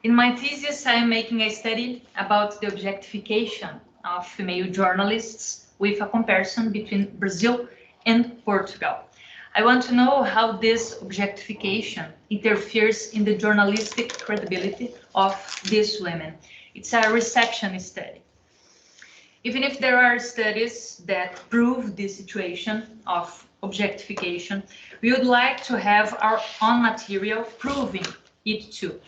In my thesis, I am making a study about the objectification of female journalists with a comparison between Brazil and Portugal. I want to know how this objectification interferes in the journalistic credibility of these women. It's a reception study. Even if there are studies that prove the situation of objectification, we would like to have our own material proving it too.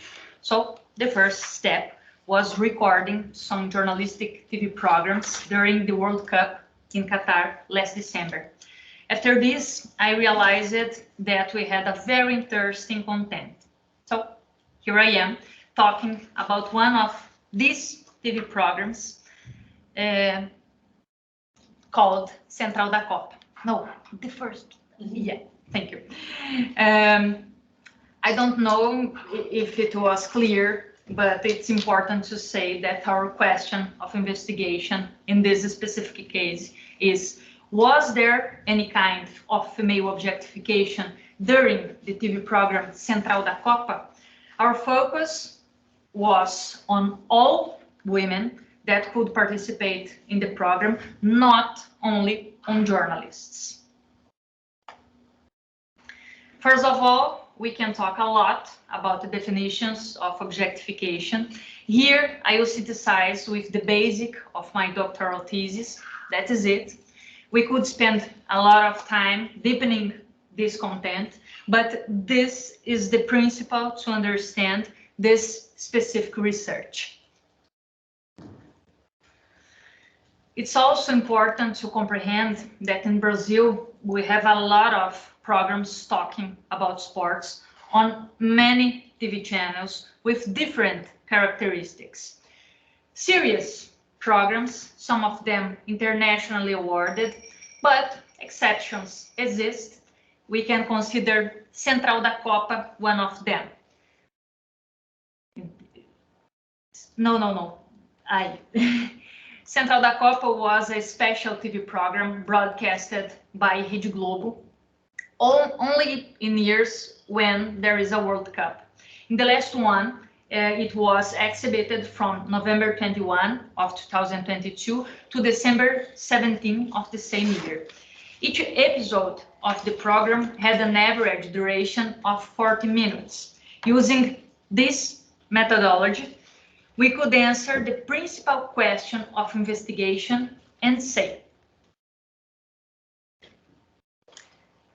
So the first step was recording some journalistic TV programs during the World Cup in Qatar last December. After this, I realized that we had a very interesting content. So here I am talking about one of these TV programs called Central da Copa. No, the first. Yeah, thank you. I don't know if it was clear, but it's important to say that our question of investigation in this specific case is, was there any kind of female objectification during the TV program Central da Copa? Our focus was on all women that could participate in the program, not only on journalists. First of all, we can talk a lot about the definitions of objectification. Here, I will synthesize with the basic of my doctoral thesis. That is it. We could spend a lot of time deepening this content, but this is the principle to understand this specific research. It's also important to comprehend that in Brazil, we have a lot of programs talking about sports on many TV channels with different characteristics. Serious programs, some of them internationally awarded, but exceptions exist. We can consider Central da Copa one of them. No. Central da Copa was a special TV program broadcasted by Rede Globo only in years when there is a World Cup. In the last one, it was exhibited from November 21 of 2022 to December 17 of the same year. Each episode of the program had an average duration of 40 minutes. Using this methodology, we could answer the principal question of investigation and say,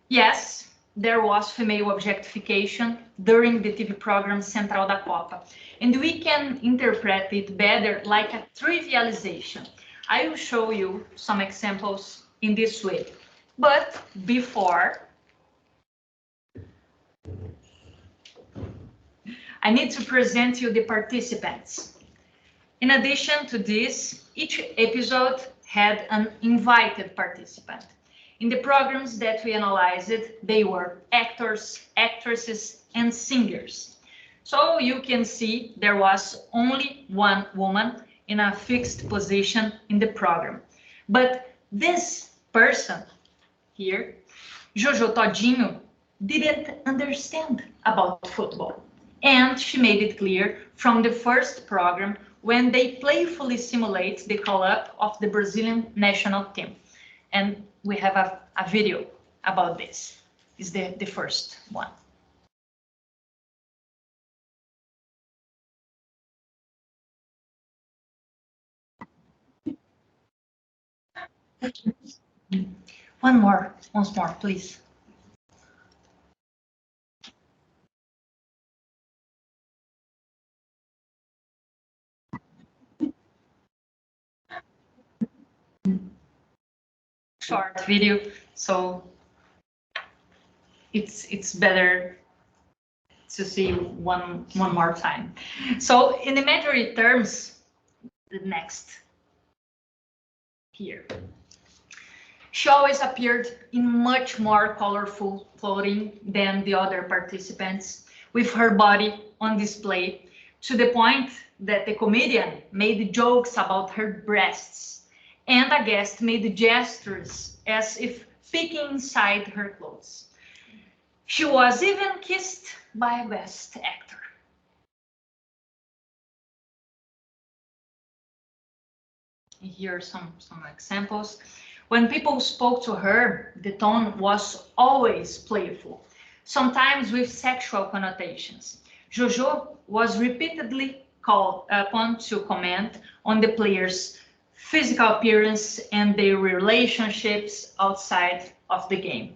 yes, there was female objectification during the TV program Central da Copa, and we can interpret it better like a trivialization. I will show you some examples in this way. But before, I need to present you the participants. In addition to this, each episode had an invited participant. In the programs that we analyzed, they were actors, actresses, and singers. So you can see there was only one woman in a fixed position in the program. But this person here, Jojo Todinho, didn't understand about football. And she made it clear from the first program when they playfully simulate the call-up of the Brazilian national team. And we have a video about this. Is the first one. Once more, please. Short video, so it's better to see one more time. So in imagery terms, the next here. She always appeared in much more colorful clothing than the other participants, with her body on display, to the point that the comedian made jokes about her breasts, and a guest made gestures as if peeking inside her clothes. She was even kissed by a guest actor. Here are some examples. When people spoke to her, the tone was always playful, sometimes with sexual connotations. Jojo was repeatedly called upon to comment on the players' physical appearance and their relationships outside of the game.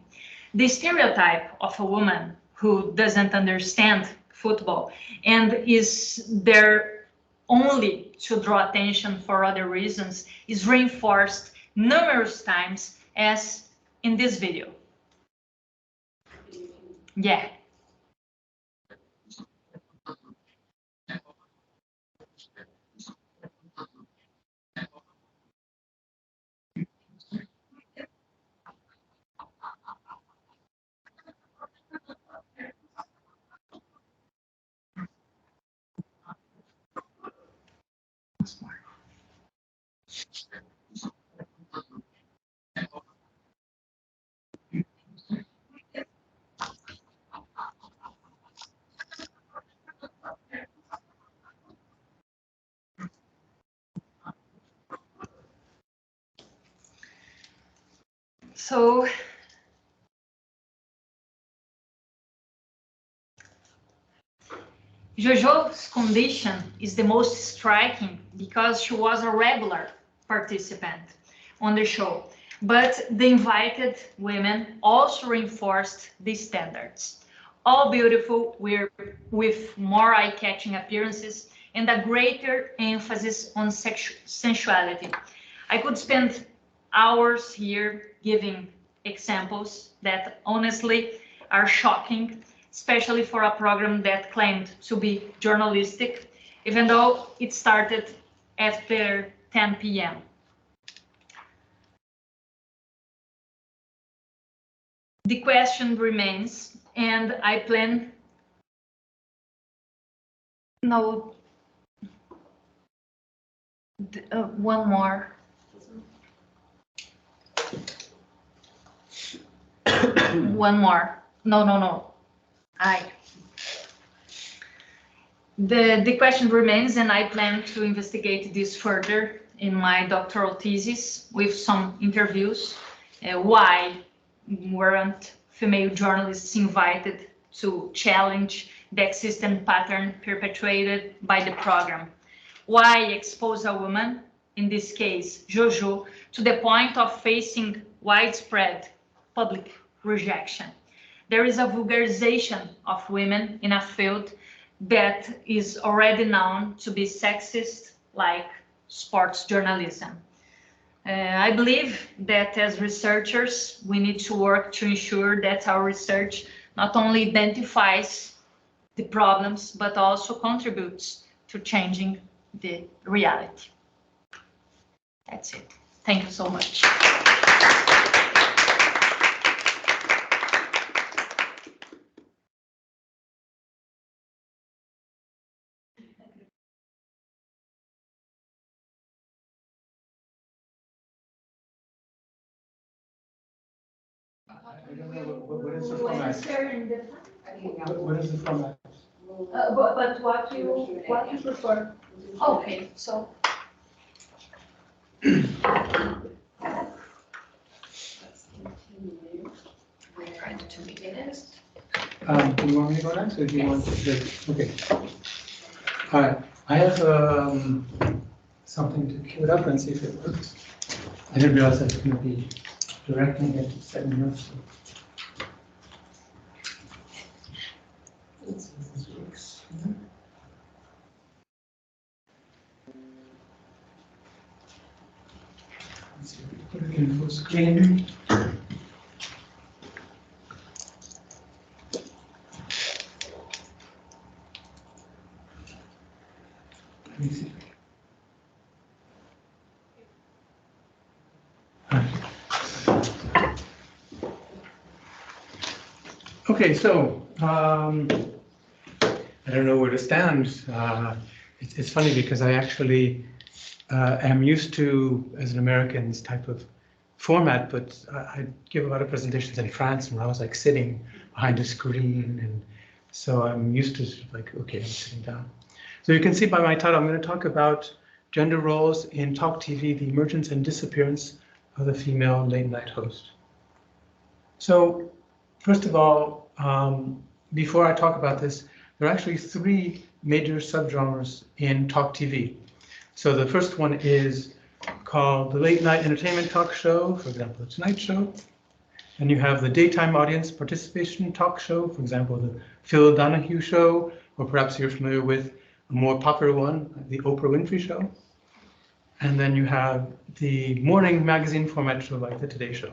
The stereotype of a woman who doesn't understand football and is there only to draw attention for other reasons is reinforced numerous times, as in this video. Yeah. So Jojo's condition is the most striking because she was a regular participant on the show, but the invited women also reinforced the standards. All beautiful, with more eye-catching appearances and a greater emphasis on sensuality. I could spend hours here giving examples that honestly are shocking, especially for a program that claimed to be journalistic, even though it started after 10 p.m. The question remains, and I plan. No, one more. One more. No. The question remains, and I plan to investigate this further in my doctoral thesis with some interviews. Why weren't female journalists invited to challenge the existing pattern perpetuated by the program? Why expose a woman, in this case Jojo, to the point of facing widespread public rejection? There is a vulgarization of women in a field that is already known to be sexist, like sports journalism. I believe that as researchers, we need to work to ensure that our research not only identifies the problems, but also contributes to changing the reality. That's it. Thank you so much. I don't know what is the format. What is the format? But what you prefer? Okay, so. Do you want me to go next, or do you want to? Okay. All right. I have something to cue it up and see if it works. I didn't realize I was going to be directing it 7 minutes. This works. Let's see if we put it in full screen. Let me see. Okay, so I don't know where to stand. It's funny because I actually am used to, as an American, this type of format, but I give a lot of presentations in France when I was like sitting behind a screen, and so I'm used to sort of like, okay, I'm sitting down. So you can see by my title, I'm going to talk about gender roles in talk TV, the emergence and disappearance of the female late night host. So first of all, before I talk about this, there are actually three major subgenres in talk TV. So the first one is called the late night entertainment talk show, for example, The Tonight Show. And you have the daytime audience participation talk show, for example, the Phil Donahue Show, or perhaps you're familiar with a more popular one, the Oprah Winfrey Show. And then you have the morning magazine format show like the Today Show.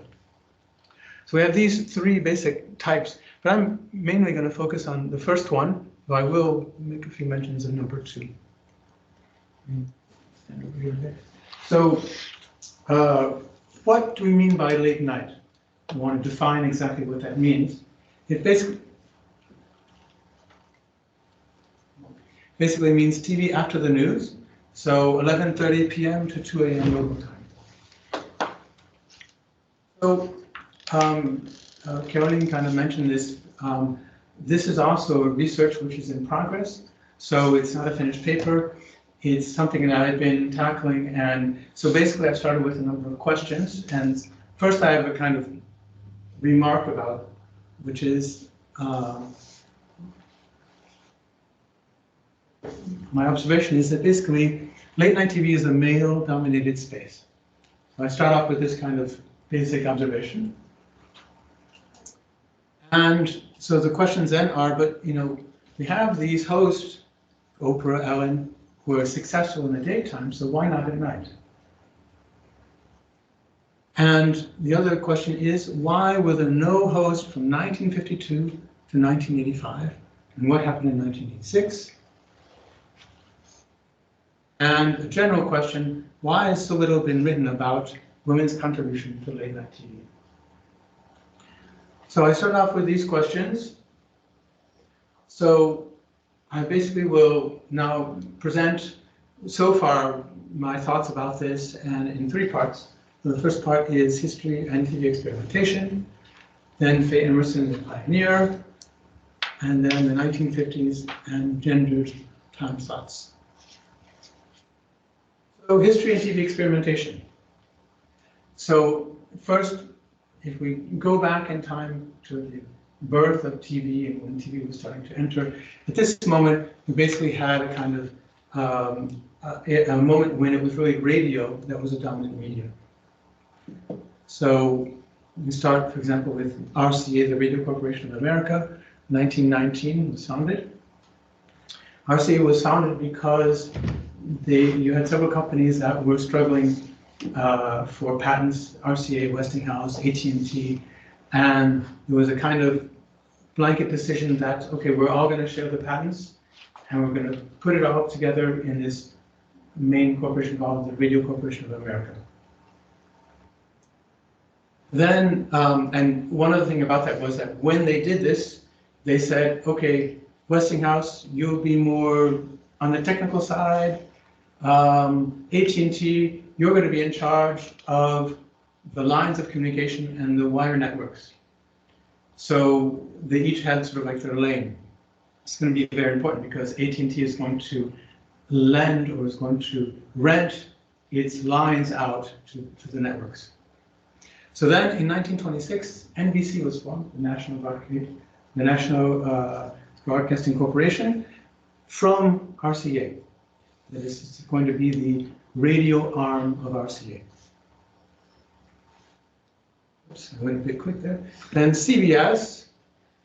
So we have these three basic types, but I'm mainly going to focus on the first one, though I will make a few mentions of number two. So what do we mean by late night? I want to define exactly what that means. It basically means TV after the news, so 11:30 p.m. to 2 a.m. local time. So Caroline kind of mentioned this. This is also research which is in progress, so it's not a finished paper. It's something that I've been tackling, and so basically I've started with a number of questions, and first I have a kind of remark about, which is my observation is that basically late night TV is a male-dominated space. So I start off with this kind of basic observation. And so the questions then are, but you know, we have these hosts, Oprah, Ellen, who are successful in the daytime, so why not at night? And the other question is, why were there no hosts from 1952 to 1985? And what happened in 1986? And a general question, why has so little been written about women's contribution to late night TV? So I start off with these questions. So I basically will now present so far my thoughts about this, and in three parts. The first part is history and TV experimentation, then Faye Emerson, the pioneer, and then the 1950s and gendered time slots. So history and TV experimentation. So first, if we go back in time to the birth of TV and when TV was starting to enter, at this moment, we basically had a kind of a moment when it was really radio that was a dominant medium. So we start, for example, with RCA, the Radio Corporation of America, 1919 was founded. RCA was founded because you had several companies that were struggling for patents, RCA, Westinghouse, AT&T, and there was a kind of blanket decision that, okay, we're all going to share the patents, and we're going to put it all together in this main corporation called the Radio Corporation of America. Then, and one other thing about that was that when they did this, they said, okay, Westinghouse, you'll be more on the technical side. AT&T, you're going to be in charge of the lines of communication and the wire networks. So they each had sort of like their lane. It's going to be very important because AT&T is going to lend or is going to rent its lines out to the networks. So then in 1926, NBC was formed, the National Broadcasting Corporation, from RCA. That is going to be the radio arm of RCA. Oops, I went a bit quick there. Then CBS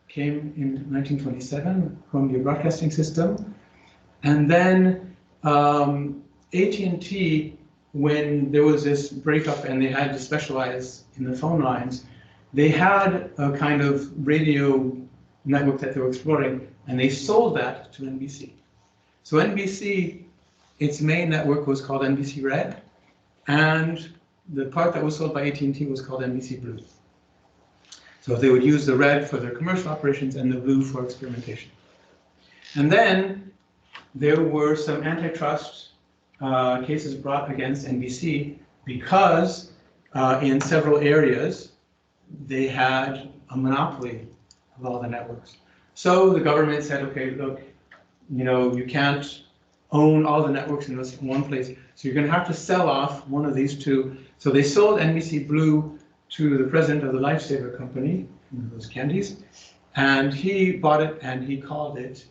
came in 1927, Columbia Broadcasting System. And then AT&T, when there was this breakup and they had to specialize in the phone lines, they had a kind of radio network that they were exploring, and they sold that to NBC. So NBC, its main network was called NBC Red, and the part that was sold by AT&T was called NBC Blue. So they would use the red for their commercial operations and the blue for experimentation. And then there were some antitrust cases brought against NBC because in several areas they had a monopoly of all the networks. So the government said, okay, look, you know, you can't own all the networks in this one place. So you're going to have to sell off one of these two. So they sold NBC Blue to the president of the Lifesaver Company, those candies, and he bought it and he called it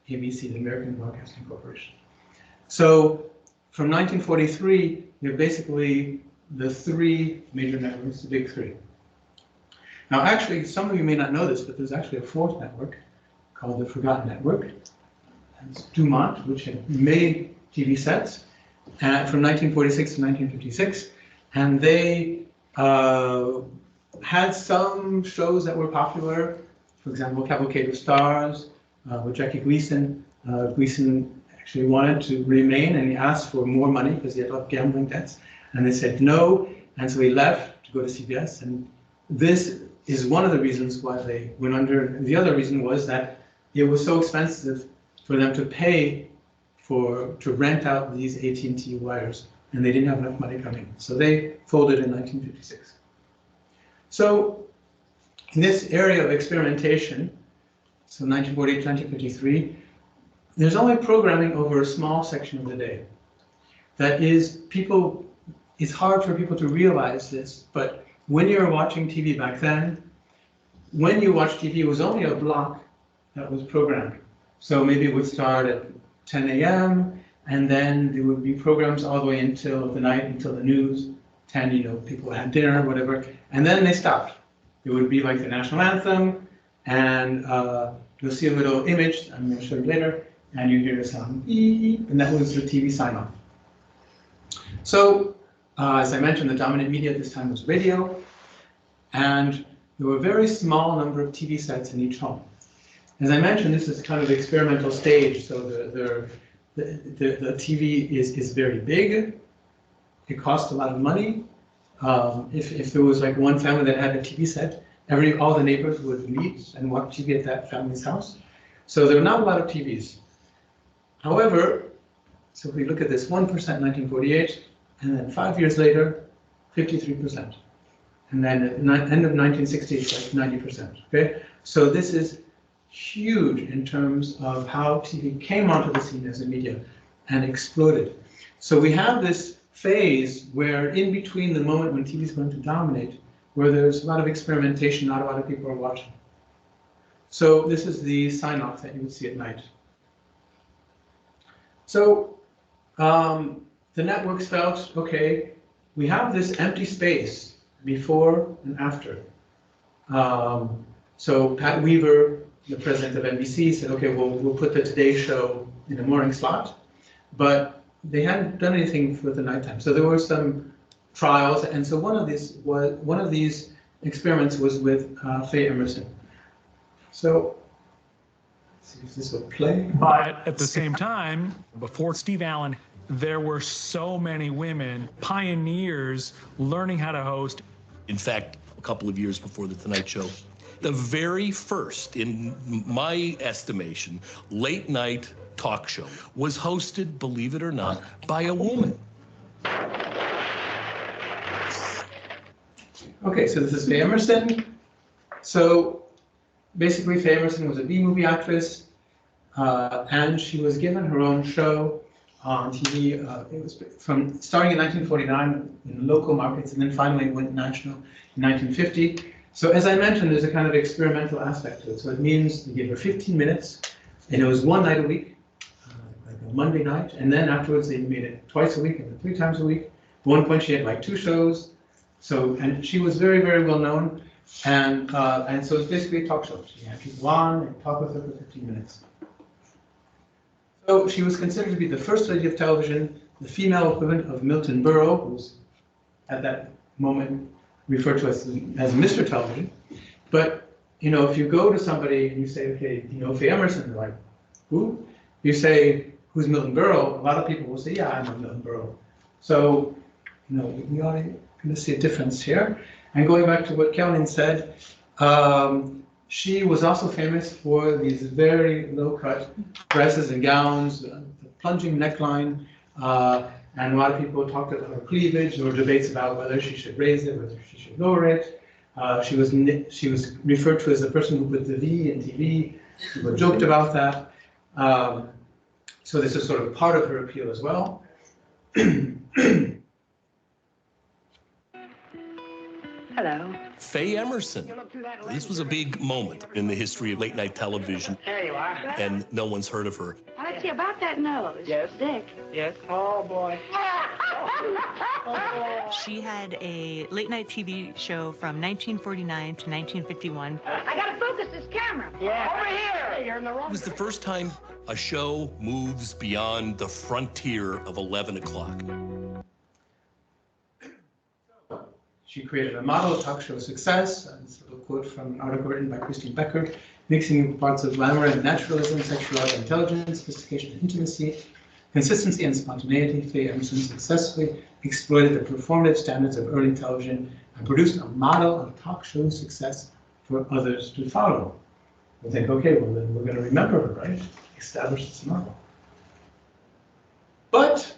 ABC, the American Broadcasting Corporation. So from 1943, you have basically the three major networks, the big three. Now, actually, some of you may not know this, but there's actually a fourth network called the Forgotten Network. It's Dumont, which had made TV sets from 1946 to 1956, and they had some shows that were popular. For example, Cavalcade of Stars with Jackie Gleason. Gleason actually wanted to remain, and he asked for more money because he had a lot of gambling debts, and they said no, and so he left to go to CBS, and this is one of the reasons why they went under. The other reason was that it was so expensive for them to pay to rent out these AT&T wires, and they didn't have enough money coming. So they folded in 1956. So in this area of experimentation, so 1948 to 1953, there's only programming over a small section of the day. That is, it's hard for people to realize this, but when you were watching TV back then, when you watched TV, it was only a block that was programmed. So maybe it would start at 10 a.m. and then there would be programs all the way until the night, until the news, 10, people had dinner, whatever, and then they stopped. It would be like the national anthem, and you'll see a little image, I'm going to show you later, and you hear the sound beep, and that was the TV sign-off. So, as I mentioned, the dominant media at this time was radio, and there were a very small number of TV sets in each home. As I mentioned, this is kind of the experimental stage, so the TV is very big. It costs a lot of money. If there was like one family that had a TV set, all the neighbors would meet and watch TV at that family's house. So there were not a lot of TVs. However, so if we look at this, 1% in 1948, and then 5 years later, 53%. And then at the end of 1960, it's like 90%. Okay, so this is huge in terms of how TV came onto the scene as a media and exploded. So we have this phase where in between the moment when TV is going to dominate, where there's a lot of experimentation, not a lot of people are watching. So this is the sign-off that you would see at night. So the networks felt, okay, we have this empty space before and after. So Pat Weaver, the president of NBC, said, okay, we'll put the Today Show in a morning slot, but they hadn't done anything for the nighttime. So there were some trials, and so one of these experiments was with Faye Emerson. So let's see if this will play. But at the same time, before Steve Allen, there were so many women, pioneers, learning how to host. In fact, a couple of years before The Tonight Show, the very first, in my estimation, late night talk show was hosted, believe it or not, by a woman. Okay, so this is Faye Emerson. So basically, Faye Emerson was a B-movie actress, and she was given her own show on TV. It was starting in 1949 in local markets, and then finally went national in 1950. So as I mentioned, there's a kind of experimental aspect to it. So it means they gave her 15 minutes, and it was one night a week, like a Monday night, and then afterwards they made it twice a week and then 3 times a week. At one point she had like 2 shows. So, and she was very, very well known, and so it's basically a talk show. She had people on and talk with her for 15 minutes. So she was considered to be the first lady of television, the female equivalent of Milton Berle, who was at that moment referred to as Mr. Television. But if you go to somebody and you say, okay, do you know Faye Emerson? They're like, who? You say, who's Milton Berle? A lot of people will say, yeah, I know Milton Berle. So, we are going to see a difference here. And going back to what Caroline said, she was also famous for these very low-cut dresses and gowns, the plunging neckline, and a lot of people talked about her cleavage. There were debates about whether she should raise it, whether she should lower it. She was referred to as the person who put the V in TV. People joked about that. So this is sort of part of her appeal as well. Hello. Faye Emerson. This was a big moment in the history of late-night television, There you are. and no one's heard of her. Let's see about that nose. Yes. Dick. Yes. Oh, boy. She had a late-night TV show from 1949 to 1951. I gotta focus this camera. Yeah. Over here. You're in the wrong. It was the first time a show moves beyond the frontier of 11 o'clock. She created a model of talk show success. This little quote from an article written by Christine Becker, mixing parts of glamour and naturalism, sexuality, intelligence, sophistication and intimacy, consistency and spontaneity. Faye Emerson successfully exploited the performative standards of early television and produced a model of talk show success for others to follow. We think, okay, well then we're going to remember her, right? Establish this model. But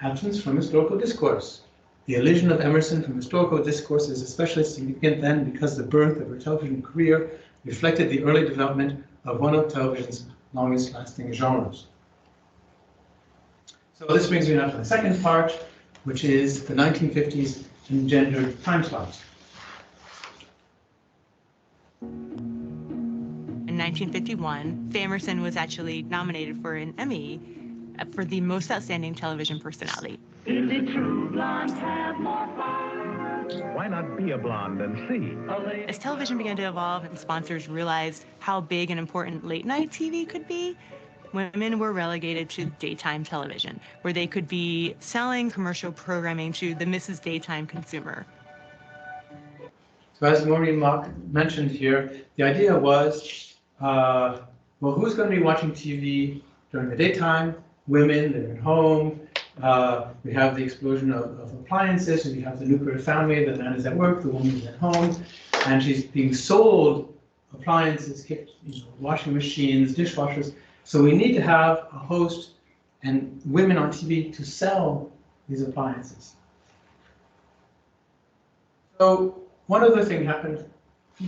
absence from historical discourse. The elision of Emerson from historical discourse is especially significant then because the birth of her television career reflected the early development of one of television's longest-lasting genres. So this brings me now to the second part, which is the 1950s and gendered time slots. In 1951, Faye Emerson was actually nominated for an Emmy for the most outstanding television personality. Is it true blondes have more fun? Why not be a blonde and see? As television began to evolve and sponsors realized how big and important late-night TV could be, women were relegated to daytime television, where they could be selling commercial programming to the Mrs. Daytime consumer. So as Maureen Mock mentioned here, the idea was, well, who's going to be watching TV during the daytime? Women, they're at home. We have the explosion of appliances, and we have the nuclear family. The man is at work, the woman is at home, and she's being sold appliances, washing machines, dishwashers. So we need to have a host and women on TV to sell these appliances. So one other thing happened in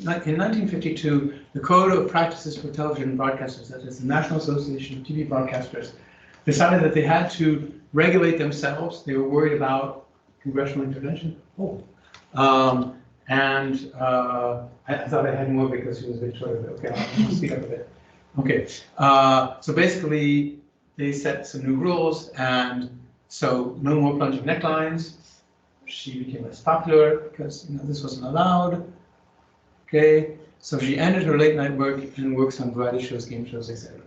1952. The Code of Practices for Television Broadcasters, that is the National Association of TV Broadcasters, decided that they had to regulate themselves. They were worried about congressional intervention. I thought I had more because he was a bit short of it. Okay, I'll speak up a bit. Okay, so basically they set some new rules, and so no more plunging necklines. She became less popular because this wasn't allowed. Okay, so she ended her late night work and works on variety shows, game shows, etc.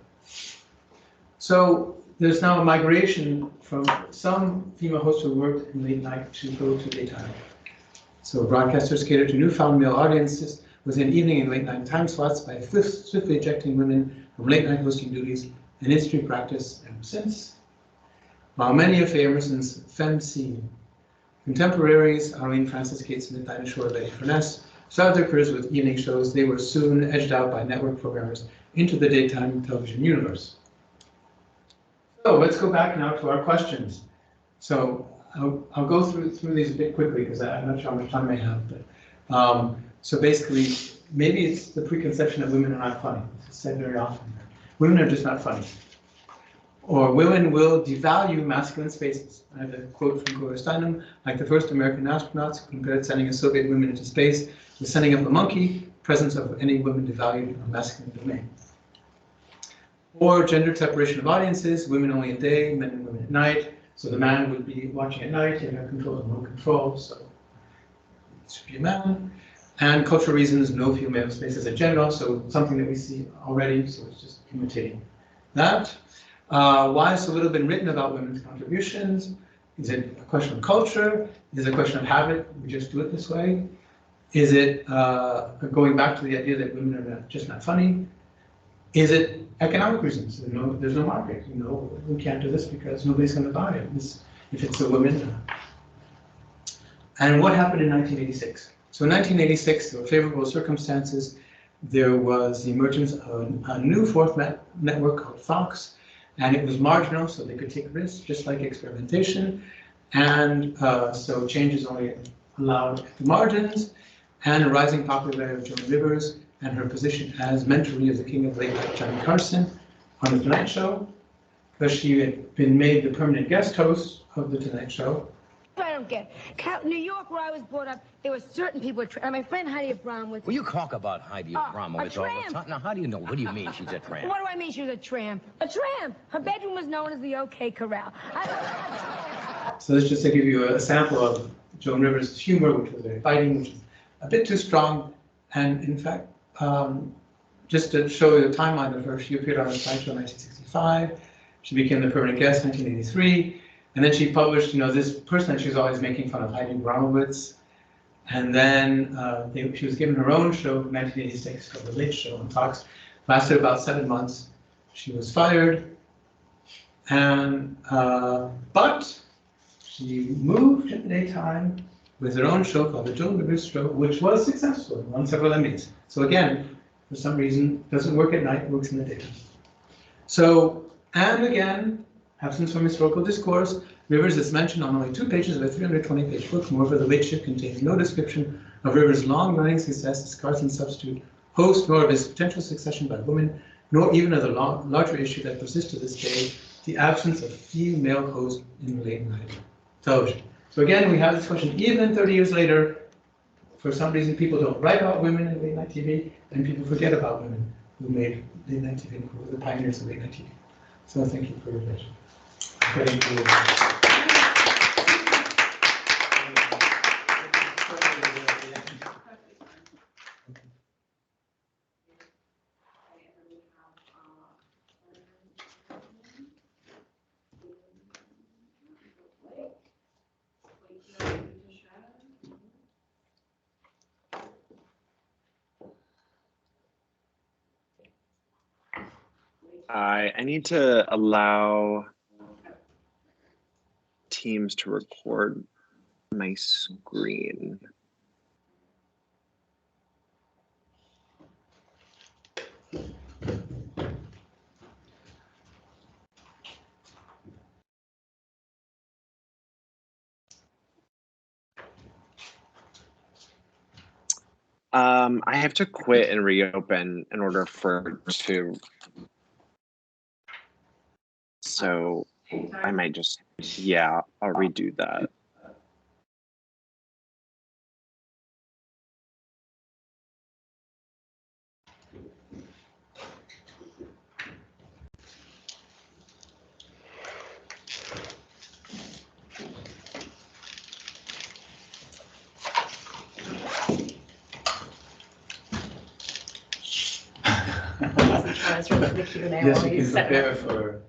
So there's now a migration from some female hosts who worked in late night to go to daytime. So broadcasters cater to newfound male audiences within evening and late night time slots by swiftly ejecting women from late night hosting duties, an industry practice ever since. While many of Faye Emerson's femme scene contemporaries, Arlene Francis, Kate Smith, Dinah Shore, Betty Furness, started their careers with evening shows, they were soon edged out by network programmers into the daytime television universe. So let's go back now to our questions. So I'll go through these a bit quickly because I'm not sure how much time I have. But so basically, maybe it's the preconception that women are not funny. It's said very often. Women are just not funny. Or women will devalue masculine spaces. I have a quote from Gloria Steinem, like the first American astronauts who compared sending a Soviet woman into space with sending up a monkey. Presence of any women devalued a masculine domain. Or gender separation of audiences, women only at day, men and women at night. So the man would be watching at night, and have control and no control, so it should be a man. And cultural reasons, no female spaces in general, so something that we see already, so it's just imitating that. Why has so little been written about women's contributions? Is it a question of culture? Is it a question of habit? We just do it this way? Is it going back to the idea that women are just not funny? Is it economic reasons? There's no market. We can't do this because nobody's going to buy it if it's a woman. And what happened in 1986? So in 1986, there were favorable circumstances. There was the emergence of a new fourth network called Fox, and it was marginal, so they could take risks, just like experimentation. And so change is only allowed at the margins, and a rising popularity of Joan Rivers and her position as mentoree of the king of late night, Johnny Karsten, on The Tonight Show. because she had been made the permanent guest host of The Tonight Show. I don't get New York, where I was brought up, there were certain people. My friend Heidi Abramowitz. Well, you talk about Heidi Abramowitz all the time. Now, how do you know? What do you mean she's a tramp? What do I mean she was a tramp? A tramp. Her bedroom was known as the OK Corral. So this just to give you a sample of Joan Rivers' humor, which was very biting, which is a bit too strong. And in fact, just to show you the timeline of her, she appeared on the Tonight Show in 1965. She became the permanent guest in 1983. And then she published, this person that she was always making fun of, Heidi Abramowitz. And then she was given her own show in 1986 called The Late Show on Fox. Lasted about 7 months. She was fired. And but she moved in the daytime with her own show called The Joan Rivers Show, which was successful and won several Emmys. So again, for some reason, doesn't work at night, works in the daytime. So, and again, absence from historical discourse. Rivers is mentioned on only 2 pages of a 320-page book. Moreover, The Late Show contains no description of Rivers' long-running success as Karsten's substitute host, nor of his potential succession by women, nor even of the larger issue that persists to this day, the absence of female hosts in late night television. So again, we have this question, even 30 years later, for some reason people don't write about women in late night TV, and people forget about women who made late night TV, who were the pioneers of late night TV. So thank you for your attention. I need to allow Teams to record my screen. I have to quit and reopen in order for it to. So I might just, yeah, I'll redo that. Yes, you can prepare for.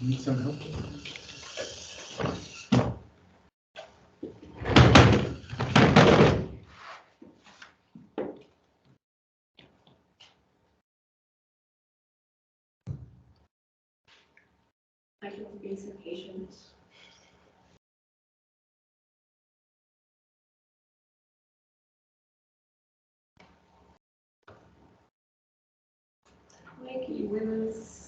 Need some help? I feel basic patience. Wakey women's.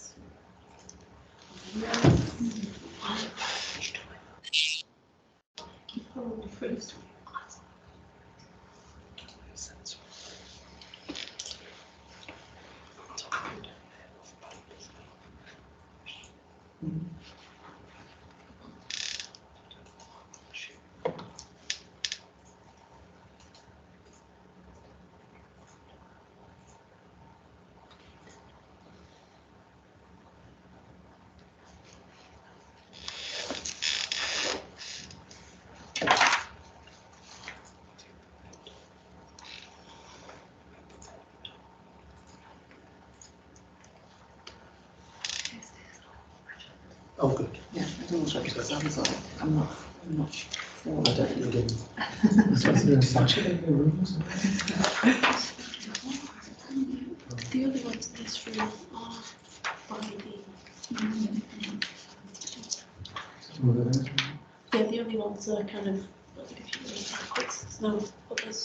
Oh, good. Yeah, I don't know what it sounds like. I'm not sure. I definitely didn't. Is there a saturday in the room or something? The other one's this room are by the. Yeah, the only ones are kind of like if you read backwards, there's no others.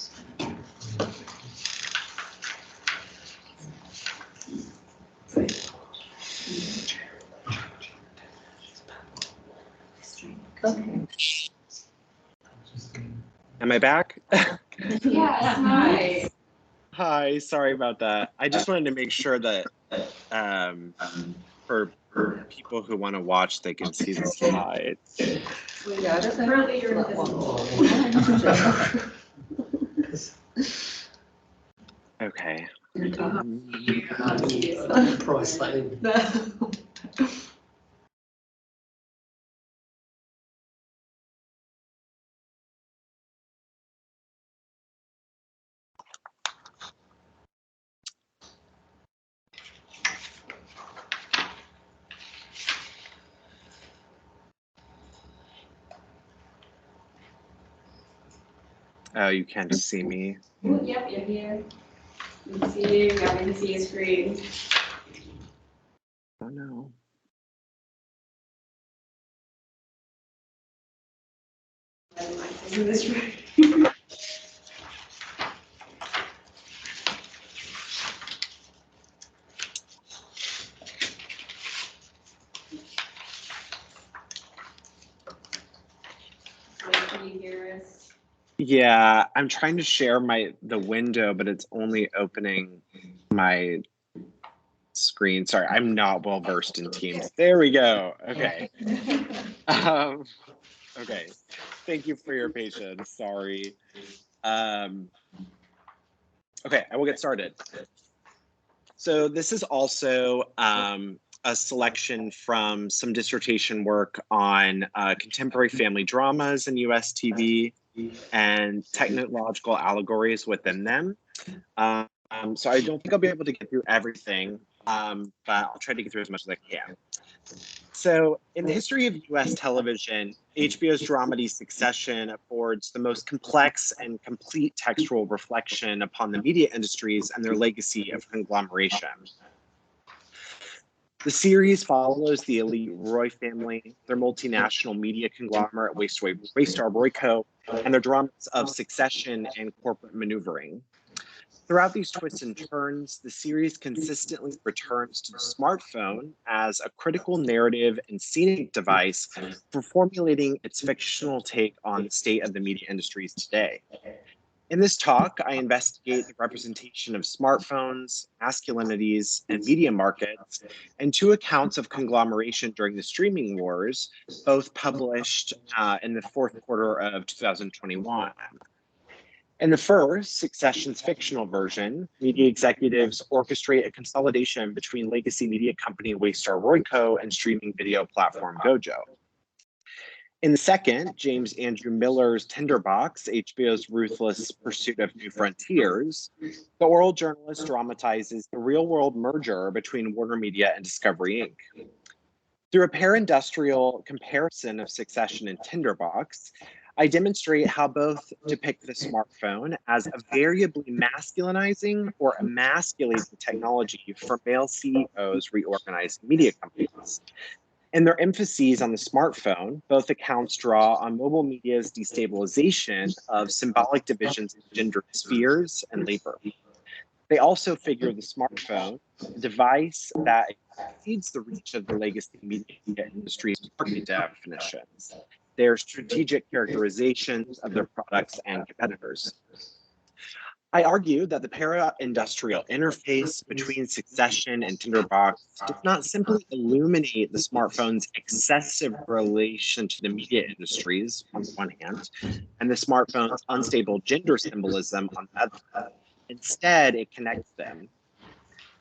Okay. Am I back? Yeah, nice. Hi, sorry about that. I just wanted to make sure that For people who want to watch, they can see the slides. Well, yeah, currently you're invisible. Okay. Oh, you can't see me. Yep, you're here. You can see you. Now we can see your screen. Oh no. In this room. Can you hear us? Yeah, I'm trying to share the window, but it's only opening my screen. Sorry, I'm not well versed in Teams. There we go. Okay. Okay. Thank you for your patience. Sorry. Okay, I will get started. So this is also a selection from some dissertation work on contemporary family dramas in US TV and technological allegories within them. So I don't think I'll be able to get through everything, but I'll try to get through as much as I can. So in the history of US television, HBO's dramedy Succession affords the most complex and complete textual reflection upon the media industries and their legacy of conglomeration. The series follows the elite Roy family, their multinational media conglomerate Waystar Royco, and their dramas of succession and corporate maneuvering. Throughout these twists and turns, the series consistently returns to the smartphone as a critical narrative and scenic device for formulating its fictional take on the state of the media industries today. In this talk, I investigate the representation of smartphones, masculinities, and media markets, and two accounts of conglomeration during the streaming wars, both published in the fourth quarter of 2021. In the first, Succession's fictional version, media executives orchestrate a consolidation between legacy media company Waystar Royco and streaming video platform Gojo. In the second, James Andrew Miller's Tinderbox, HBO's ruthless pursuit of new frontiers, the oral journalist dramatizes the real-world merger between Warner Media and Discovery Inc. Through a pair-industrial comparison of Succession and Tinderbox, I demonstrate how both depict the smartphone as a variably masculinizing or emasculating technology for male CEOs reorganizing media companies. In their emphases on the smartphone, both accounts draw on mobile media's destabilization of symbolic divisions in gender spheres and labor. They also figure the smartphone, a device that exceeds the reach of the legacy media industry's market definitions, their strategic characterizations of their products and competitors. I argue that the para-industrial interface between Succession and Tinderbox does not simply illuminate the smartphone's excessive relation to the media industries on the one hand, and the smartphone's unstable gender symbolism on the other. Instead, it connects them.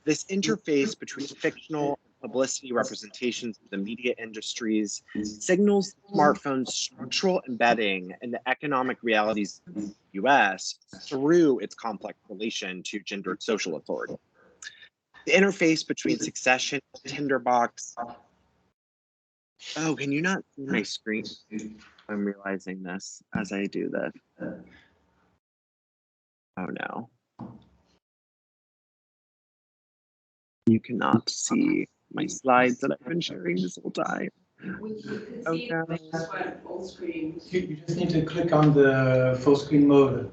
This interface between fictional and publicity representations of the media industries signals the smartphone's structural embedding in the economic realities of the US through its complex relation to gendered social authority. The interface between Succession and Tinderbox. Oh, can you not see my screen? I'm realizing this as I do this. Oh no. You cannot see my slides that I've been sharing this whole time. We can see full screen. You just need to click on the full screen mode.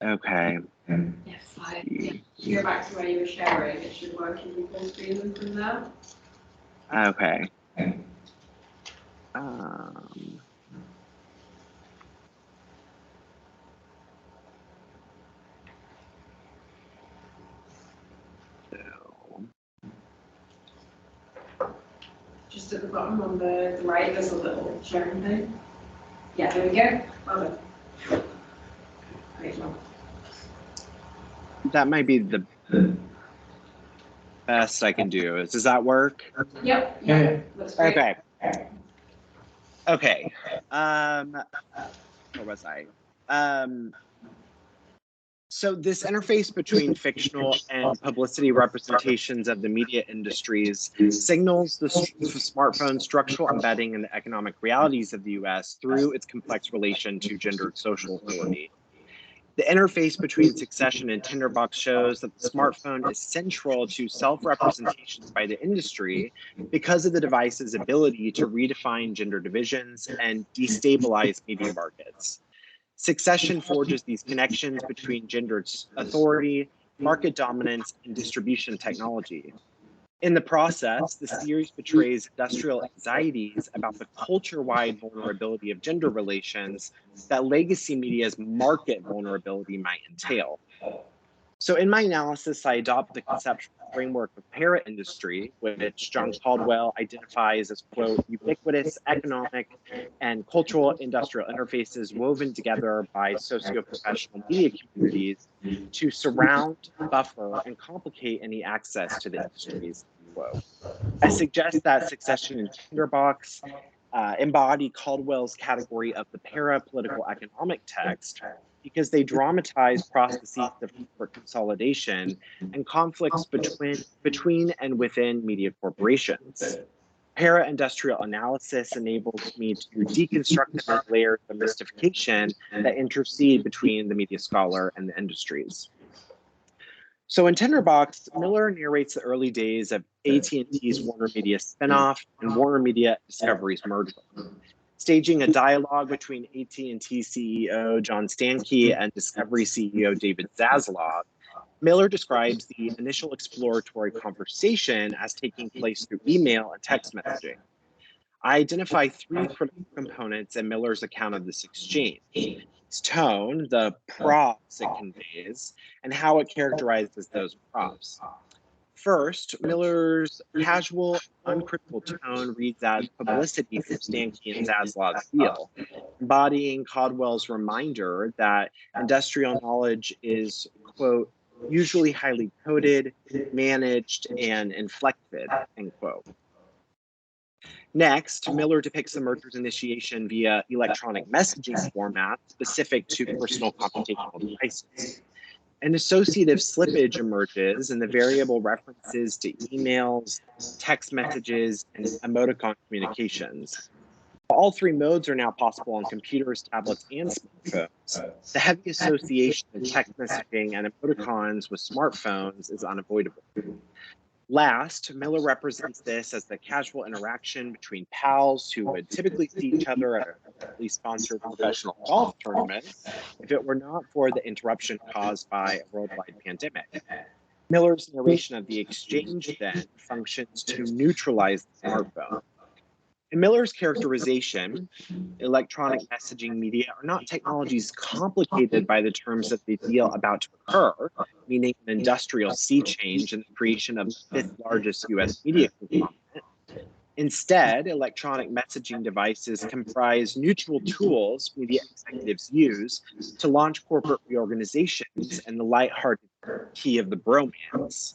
Yes, Okay. Go back to where you were sharing. It should work in full screen from there. Okay. So just at the bottom on the right, there's a little sharing thing. Yeah, there we go. Well done. Great job. That might be the best I can do. Does that work? Yep. Yeah. Looks great. Okay. Okay. Where was I? So this interface between fictional and publicity representations of the media industries signals the smartphone's structural embedding in the economic realities of the US through its complex relation to gendered social authority. The interface between Succession and Tinderbox shows that the smartphone is central to self-representations by the industry because of the device's ability to redefine gender divisions and destabilize media markets. Succession forges these connections between gendered authority, market dominance, and distribution technology. In the process, the series portrays industrial anxieties about the culture-wide vulnerability of gender relations that legacy media's market vulnerability might entail. So in my analysis, I adopt the conceptual framework of para industry, which John Caldwell identifies as, quote, ubiquitous economic and cultural industrial interfaces woven together by socio-professional media communities to surround, buffer, and complicate any access to the industries. Quote. I suggest that Succession and Tinderbox embody Caldwell's category of the para-political economic text because they dramatize processes of corporate consolidation and conflicts between and within media corporations. Para-industrial analysis enables me to deconstruct the layers of mystification that intercede between the media scholar and the industries. So in Tinderbox, Miller narrates the early days of AT&T's Warner Media spinoff and Warner Media Discovery's merger. Staging a dialogue between AT&T CEO John Stankey and Discovery CEO David Zaslav, Miller describes the initial exploratory conversation as taking place through email and text messaging. I identify three critical components in Miller's account of this exchange: its tone, the props it conveys, and how it characterizes those props. First, Miller's casual, uncritical tone reads as publicity from Stankey and Zaslav's deal, embodying Caldwell's reminder that industrial knowledge is, quote, usually highly coded, managed, and inflected, end quote. Next, Miller depicts the merger's initiation via electronic messaging format specific to personal computational devices. An associative slippage emerges in the variable references to emails, text messages, and emoticon communications. All three modes are now possible on computers, tablets, and smartphones. The heavy association of text messaging and emoticons with smartphones is unavoidable. Last, Miller represents this as the casual interaction between pals who would typically see each other at a jointly sponsored professional golf tournament if it were not for the interruption caused by a worldwide pandemic. Miller's narration of the exchange then functions to neutralize the smartphone. In Miller's characterization, electronic messaging media are not technologies complicated by the terms of the deal about to occur, meaning an industrial sea change and the creation of the fifth largest US media conglomerate. Instead, electronic messaging devices comprise neutral tools media executives use to launch corporate reorganizations and the lighthearted key of the bromance.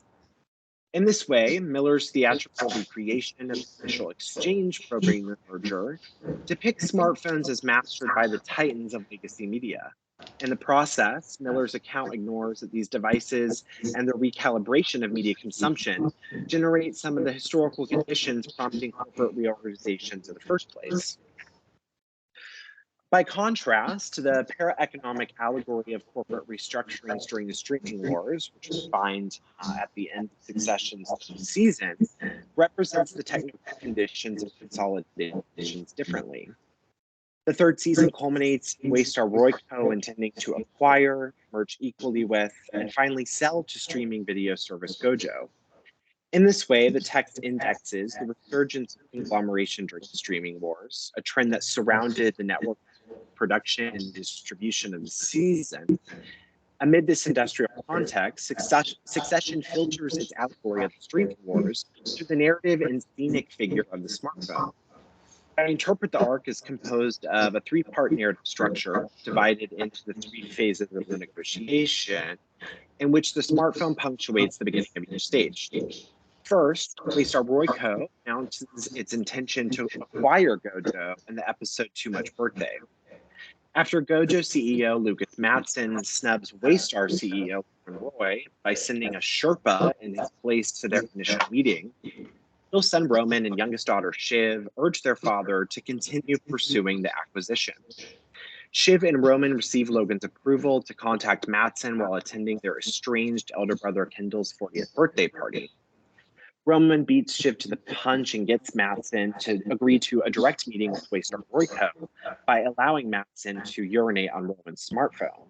In this way, Miller's theatrical recreation of the initial exchange probing the merger depicts smartphones as mastered by the titans of legacy media. In the process, Miller's account ignores that these devices and the recalibration of media consumption generate some of the historical conditions prompting corporate reorganizations in the first place. By contrast, the para-economic allegory of corporate restructurings during the streaming wars, which was defined at the end of Succession's season, represents the technical conditions of consolidations differently. The third season culminates in Waystar Royco intending to acquire, merge equally with, and finally sell to streaming video service Gojo. In this way, the text indexes the resurgence of conglomeration during the streaming wars, a trend that surrounded the network production and distribution of the season, Amid this industrial context, Succession filters its allegory of the streaming wars through the narrative and scenic figure of the smartphone. I interpret the arc as composed of a three-part narrative structure divided into the three phases of the negotiation, in which the smartphone punctuates the beginning of each stage. First, Waystar Royco announces its intention to acquire Gojo in the episode Too Much Birthday. After Gojo CEO Lucas Matson snubs Waystar CEO Roy by sending a Sherpa in his place to their initial meeting, little son Roman and youngest daughter Shiv urge their father to continue pursuing the acquisition. Shiv and Roman receive Logan's approval to contact Matson while attending their estranged elder brother Kendall's 40th birthday party. Roman beats Shiv to the punch and gets Matson to agree to a direct meeting with Waystar Royco by allowing Matson to urinate on Roman's smartphone.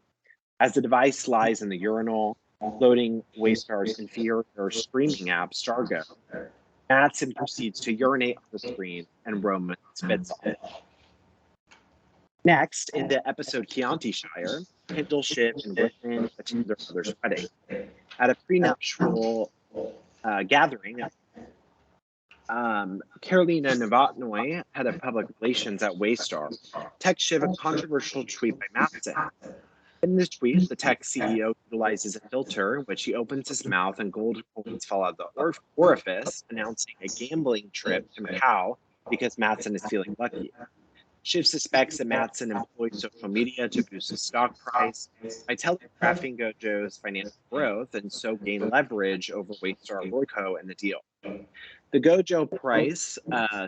As the device lies in the urinal, loading Waystar's inferior streaming app, Stargo, Matson proceeds to urinate on the screen and Roman spits on it. Next, in the episode Chianti Shire, Kendall, Shiv, and Whitman attend their mother's wedding. At a prenuptial gathering, Carolina Novotnoy, head of public relations at Waystar, texts Shiv a controversial tweet by Matson. In this tweet, the tech CEO utilizes a filter in which he opens his mouth and gold coins fall out the orifice, announcing a gambling trip to Macau because Matson is feeling lucky. Shiv suspects that Matson employed social media to boost his stock price by telegraphing Gojo's financial growth and so gain leverage over Waystar Royco in the deal. The Gojo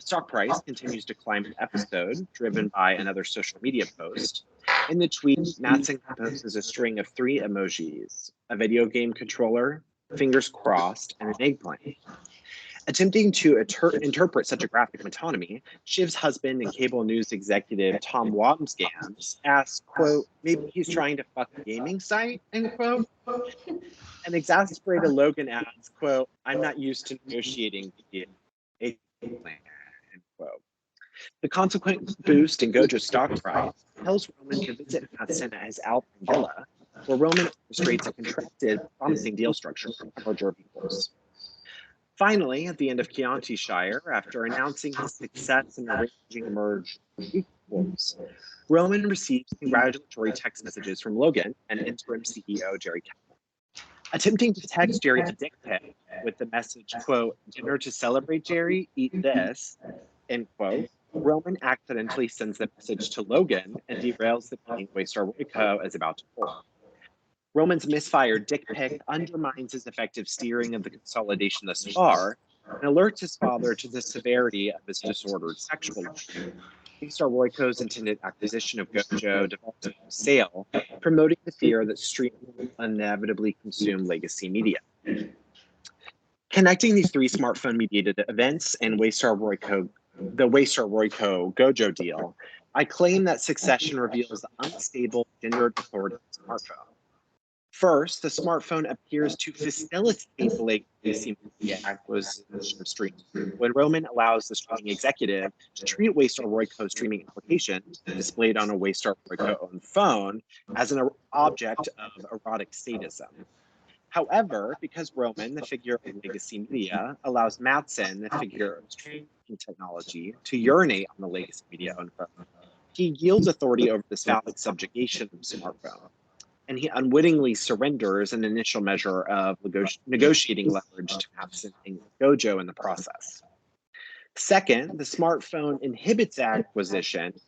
stock price continues to climb in the episode, driven by another social media post. In the tweet, Matson composes a string of 3 emojis: a video game controller, fingers crossed, and an eggplant. Attempting to interpret such a graphic metonymy, Shiv's husband and cable news executive Tom Wamsgans asks, quote, maybe he's trying to fuck a gaming site, end quote. An exasperated Logan adds, quote, I'm not used to negotiating the eggplant, end quote. The consequent boost in Gojo's stock price tells Roman to visit Matson at his Alpine Villa, where Roman illustrates a contracted, promising deal structure from merger of equals. Finally, at the end of Chianti Shire, after announcing his success in arranging a merge of equals, Roman receives congratulatory text messages from Logan and interim CEO Jerry Kaplan. Attempting to text Jerry a dick pic with the message, quote, dinner to celebrate, Jerry, eat this, end quote, Roman accidentally sends the message to Logan and derails the meeting Waystar Royco is about to pull. Roman's misfired dick pic undermines his effective steering of the consolidation thus far and alerts his father to the severity of his disordered sexual life. Waystar Royco's intended acquisition of Gojo developed a sale, promoting the fear that streaming will inevitably consume legacy media. Connecting these 3 smartphone-mediated events and the Waystar Royco Gojo deal, I claim that Succession reveals the unstable gendered authority of the smartphone. First, the smartphone appears to facilitate the legacy media acquisition of streams. When Roman allows the streaming executive to treat Waystar Royco's streaming application, displayed on a Waystar Royco-owned phone, as an object of erotic sadism. However, because Roman, the figure of legacy media, allows Matson, the figure of streaming technology, to urinate on the legacy media-owned phone, he yields authority over this phallic subjugation of the smartphone. And he unwittingly surrenders an initial measure of negotiating leverage to Matson and Gojo in the process. Second, the smartphone inhibits acquisition.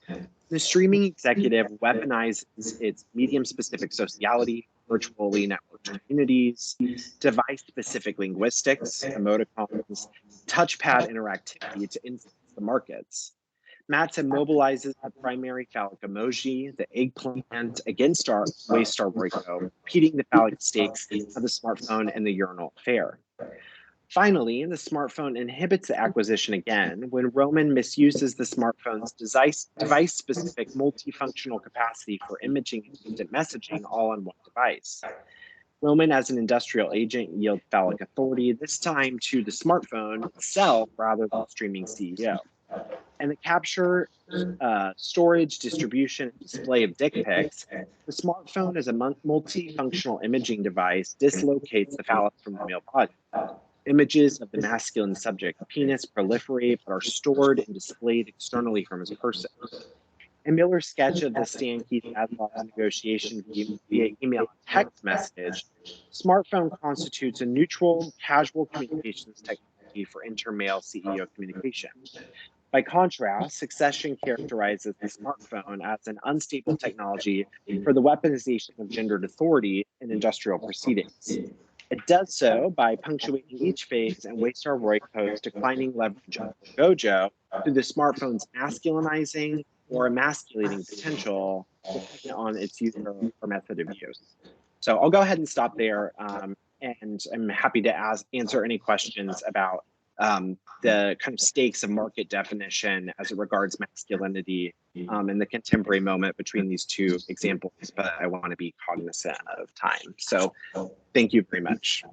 The streaming executive weaponizes its medium-specific sociality, virtually networked communities, device-specific linguistics, emoticons, touchpad interactivity to influence the markets. Matson mobilizes the primary phallic emoji, the eggplant, against Waystar Royco, repeating the phallic stakes of the smartphone and the urinal affair. Finally, the smartphone inhibits the acquisition again when Roman misuses the smartphone's device-specific multifunctional capacity for imaging and instant messaging all on one device. Roman, as an industrial agent, yields phallic authority, this time to the smartphone itself rather than the streaming CEO. and the capture, storage, distribution, and display of dick pics, the smartphone as a multifunctional imaging device dislocates the phallus from the male body. Images of the masculine subject penis proliferate but are stored and displayed externally from his person. In Miller's sketch of the Stan Keith-Adloff negotiation via email and text message, smartphone constitutes a neutral, casual communications technology for inter-male CEO communication. By contrast, Succession characterizes the smartphone as an unstable technology for the weaponization of gendered authority in industrial proceedings. It does so by punctuating each phase in Waystar Royco's declining leverage of Gojo through the smartphone's masculinizing or emasculating potential depending on its use or method of use. So I'll go ahead and stop there, and I'm happy to answer any questions about the kind of stakes of market definition as it regards masculinity in the contemporary moment between these two examples, but I want to be cognizant of time. So thank you very much.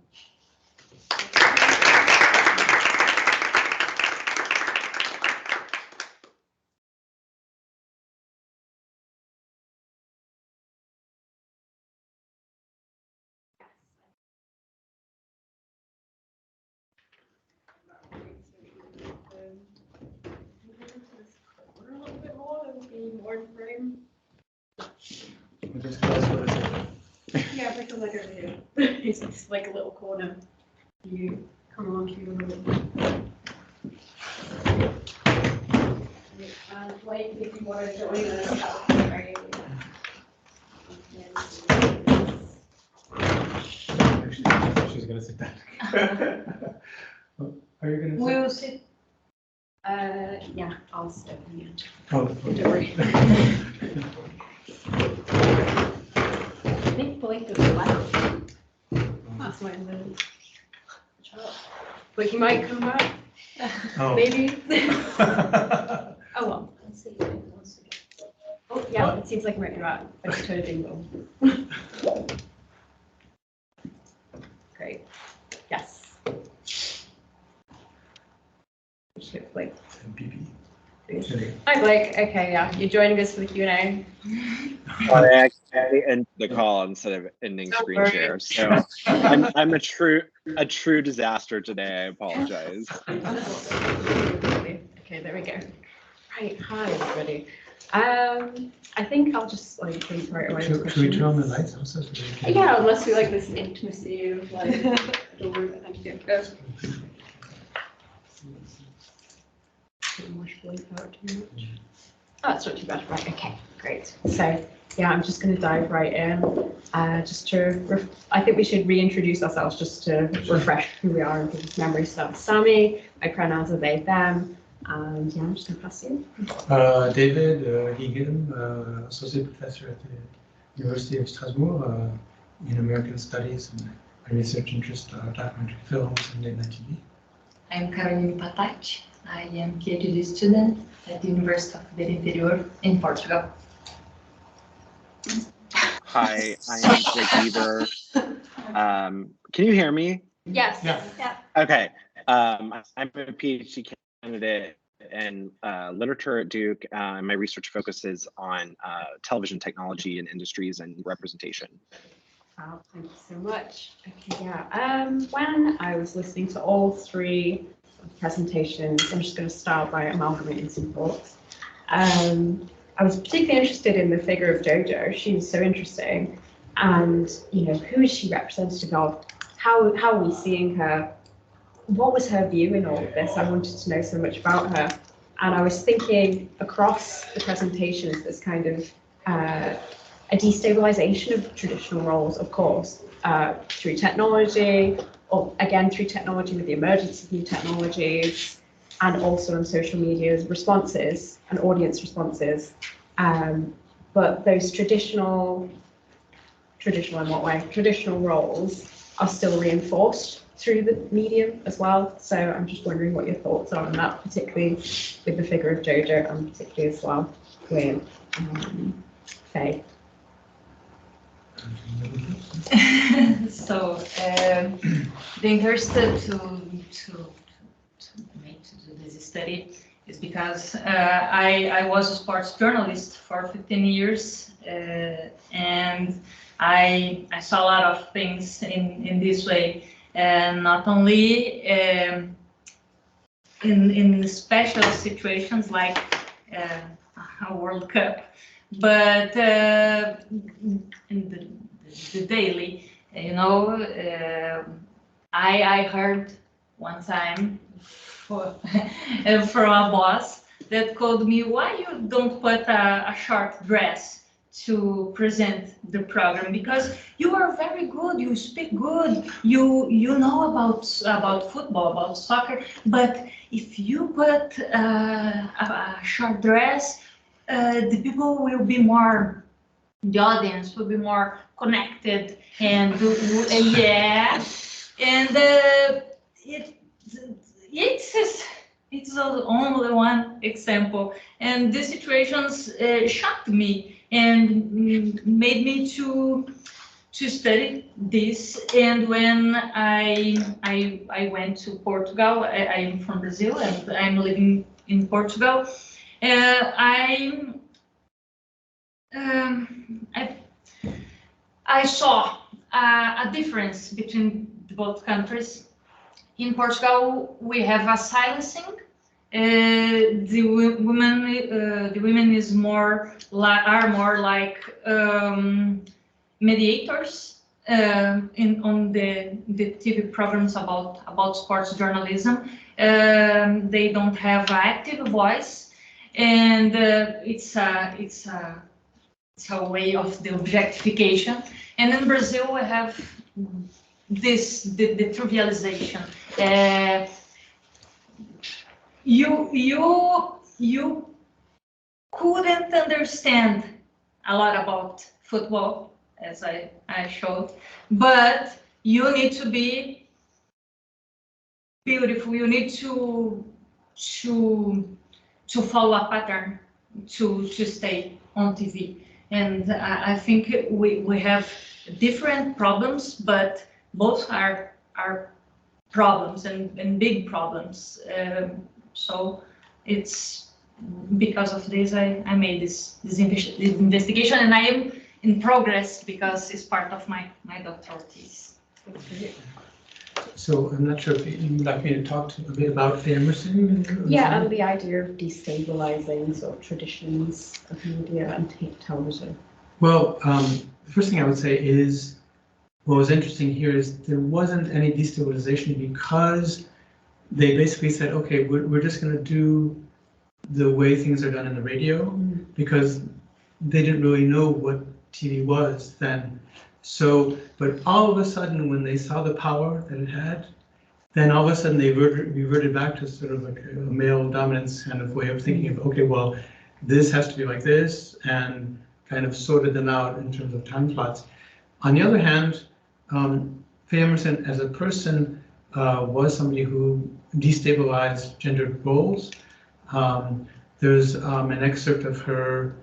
A little bit more and be more in frame. Just tell us what is it. Yeah, if I come like over here. It's just like a little corner. You come along to a little bit. And like if you want to join us, that would be great. She's gonna sit down. Are you gonna? We'll sit. Yeah, I'll step in. Oh, Don't worry. I think Blake is left. That's my end. But he might come back. Oh. Maybe. Oh well. Oh yeah, it seems like I'm right back. I just heard a dingle. Great. Yes. Blake. Hi Blake. Okay, yeah, you're joining us for the Q&A. I actually ended the call instead of ending screen share, so I'm a true disaster today. I apologize. Okay, there we go. Right, hi everybody. I think I'll just like think right away. Should we turn on the lights also? Yeah, unless we like this intimacy of like the room. Thank you. Oh, it's not too bad. Right, okay, great. So, yeah, I'm just going to dive right in. Just to, I think we should reintroduce ourselves just to refresh who we are and give us memory. So, I'm Sammy, my pronouns are they, them, and yeah, I'm just going to pass you. David Higgin, associate professor at the University of Strasbourg in American Studies, and my research interests are documentary films and late night TV. I'm Patatt. I am PhD student at the Universidade da Beira Interior in Portugal. Hi, I'm Beaver. Can you hear me? Yes. Yeah. Okay. I'm a PhD candidate in literature at Duke, and my research focuses on television technology and industries and representation. Wow, thank you so much. Okay, yeah. When I was listening to all three presentations, I'm just going to start by amalgamating some thoughts. I was particularly interested in the figure of JoJo. She was so interesting, and you know, who is she representative of? How are we seeing her? What was her view in all of this? I wanted to know so much about her, and I was thinking across the presentations, there's kind of a destabilization of traditional roles, of course, through technology, or again through technology with the emergence of new technologies, and also on social media's responses and audience responses. But those traditional in what way? Traditional roles are still reinforced through the medium as well. So I'm just wondering what your thoughts are on that, particularly with the figure of JoJo and particularly as well with Faye. So the interest to do this study is because I was a sports journalist for 15 years, and I saw a lot of things in this way, and not only in special situations like a World Cup, but in the daily, you know. I heard one time from a boss that called me, why you don't put a short dress to present the program, because you are very good, you speak good, you know about football, about soccer, but if you put a short dress, the people will be more, the audience will be more connected, and yeah, and it's only one example, and these situations shocked me and made me to study this. And when I went to Portugal, I'm from Brazil and I'm living in Portugal. I saw a difference between both countries. In Portugal, we have a silencing. The women is are more like mediators on the TV programs about sports journalism. They don't have an active voice, and it's a way of the objectification. And in Brazil, we have the trivialization. You couldn't understand a lot about football, as I showed, but you need to be beautiful. You need to follow a pattern to stay on TV. And I think we have different problems, but both are problems and big problems. So it's because of this I made this investigation, and I am in progress because it's part of my doctoral thesis. So I'm not sure if you'd like me to talk a bit about Emerson. Yeah, and the idea of destabilizing sort of traditions of media and television. Well, the first thing I would say is, what was interesting here is there wasn't any destabilization because they basically said, okay, we're just going to do the way things are done in the radio, because they didn't really know what TV was then. So, but all of a sudden, when they saw the power that it had, then all of a sudden they reverted back to sort of like a male dominance kind of way of thinking of, okay, well, this has to be like this, and kind of sorted them out in terms of time plots. On the other hand, Faye Emerson as a person was somebody who destabilized gender roles. There's an excerpt of her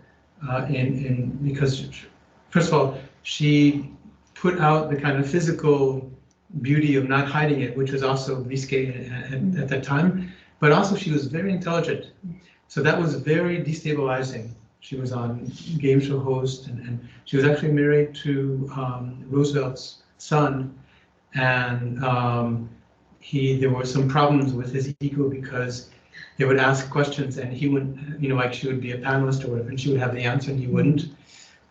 because, first of all, she put out the kind of physical beauty of not hiding it, which was also risque at that time, but also she was very intelligent. So that was very destabilizing. She was on game show host, and she was actually married to Roosevelt's son, and there were some problems with his ego because they would ask questions and he wouldn't, like she would be a panelist or whatever, and she would have the answer and he wouldn't.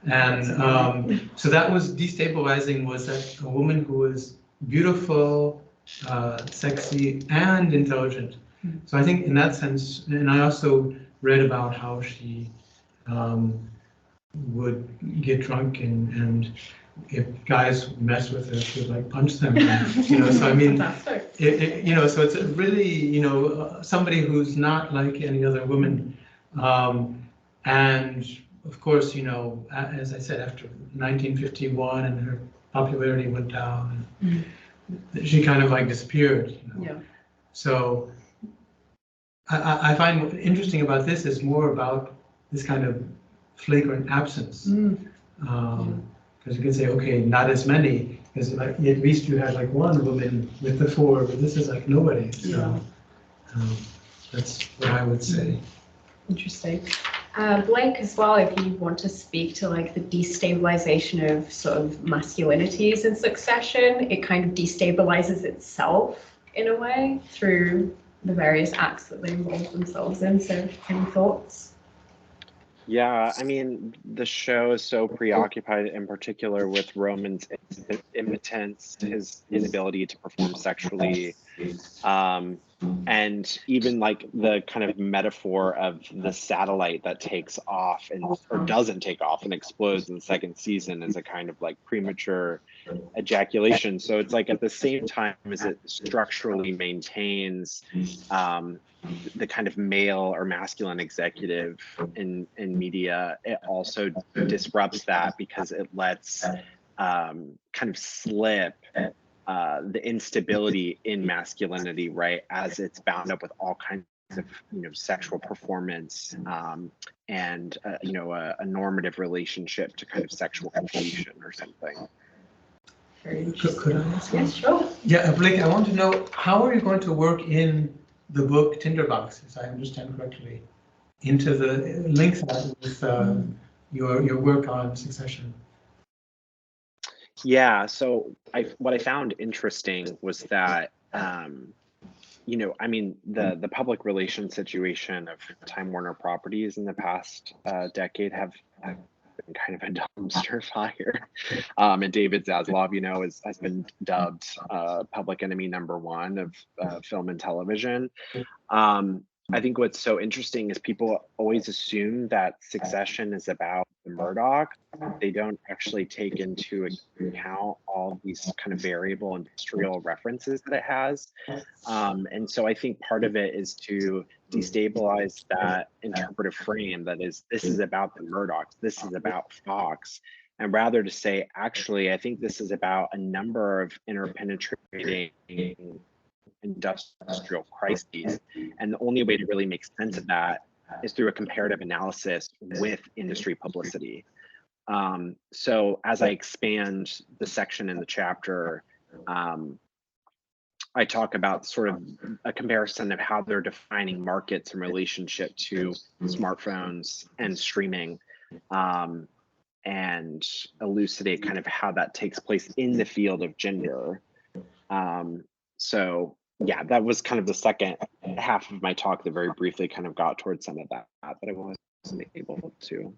And so that was destabilizing, was that a woman who was beautiful, sexy, and intelligent. So I think in that sense, and I also read about how she would get drunk and if guys mess with her, she would like punch them. So I mean, so it's really, somebody who's not like any other woman. And of course, as I said, after 1951 and her popularity went down, and she kind of like disappeared. Yeah. So I find what interesting about this is more about this kind of flagrant absence. Because you can say, okay, not as many, because like, at least you had like one woman with the four, but this is like nobody. So, That's what I would say. Interesting. Blake, as well, if you want to speak to like the destabilization of sort of masculinities in Succession, it kind of destabilizes itself in a way through the various acts that they involve themselves in. So any thoughts? Yeah, I mean, the show is so preoccupied in particular with Roman's impotence, his inability to perform sexually, and even like the kind of metaphor of the satellite that takes off and or doesn't take off and explodes in the second season as a kind of like premature ejaculation. So it's like at the same time as it structurally maintains the kind of male or masculine executive in media, it also disrupts that because it lets kind of slip the instability in masculinity, right, as it's bound up with all kinds of sexual performance and a normative relationship to kind of sexual completion or something. Could I ask? Yes, sure. Yeah, Blake, I want to know, how are you going to work in the book Tinderbox, as I understand correctly, into the link that with your work on Succession? Yeah, so what I found interesting was that I mean, the public relations situation of Time Warner Properties in the past decade have been kind of a dumpster fire. And David Zaslav, has been dubbed public enemy #1 of film and television. I think what's so interesting is people always assume that Succession is about the Murdoch. They don't actually take into account all these kind of variable industrial references that it has. And so I think part of it is to destabilize that interpretive frame that is, this is about the Murdochs, this is about Fox. And rather to say, actually, I think this is about a number of interpenetrating industrial crises, and the only way to really make sense of that is through a comparative analysis with industry publicity. So as I expand the section in the chapter, I talk about sort of a comparison of how they're defining markets in relationship to smartphones and streaming, and elucidate kind of how that takes place in the field of gender. So yeah, that was kind of the second half of my talk that very briefly kind of got towards some of that, but I wasn't able to.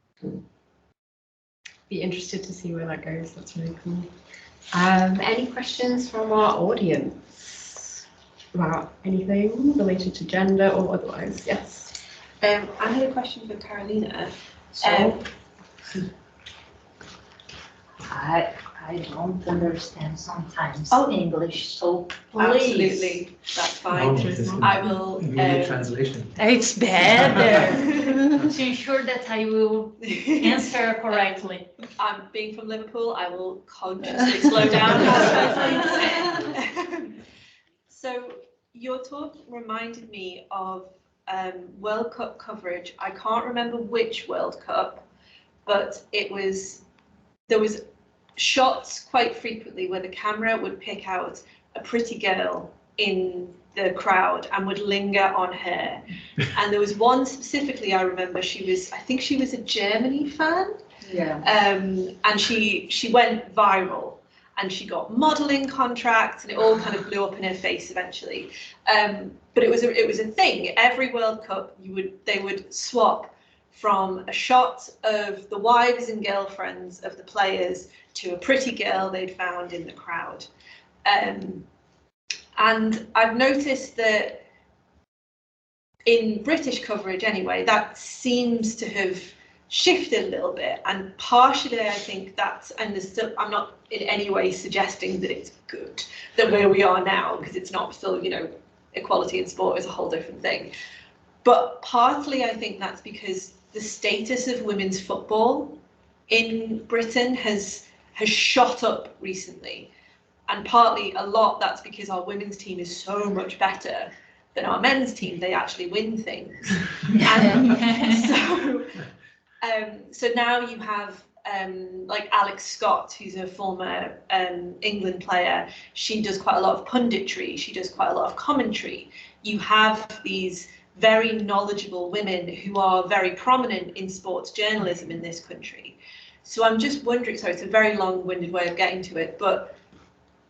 Be interested to see where that goes. That's really cool. Any questions from our audience about anything related to gender or otherwise? Yes. I had a question for Carolina. I don't understand sometimes English, so please. Absolutely, that's fine. Oh, I will. Translation. It's better to ensure that I will answer correctly. I'm being from Liverpool. I will consciously slow down. So your talk reminded me of World Cup coverage. I can't remember which World Cup, but there was shots quite frequently where the camera would pick out a pretty girl in the crowd and would linger on her. And there was one specifically I remember, I think she was a Germany fan. Yeah. And she went viral and she got modeling contracts and it all kind of blew up in her face eventually. But it was a thing. Every World Cup they would swap from a shot of the wives and girlfriends of the players to a pretty girl they'd found in the crowd. And I've noticed that in British coverage anyway, that seems to have shifted a little bit. And partially I think I'm not in any way suggesting that it's good that where we are now, because it's not still, equality in sport is a whole different thing. But partly I think that's because the status of women's football in Britain has shot up recently, and partly a lot that's because our women's team is so much better than our men's team. They actually win things. So now you have like Alex Scott, who's a former England player. She does quite a lot of punditry. She does quite a lot of commentary. You have these very knowledgeable women who are very prominent in sports journalism in this country. So I'm just wondering, sorry, it's a very long-winded way of getting to it, but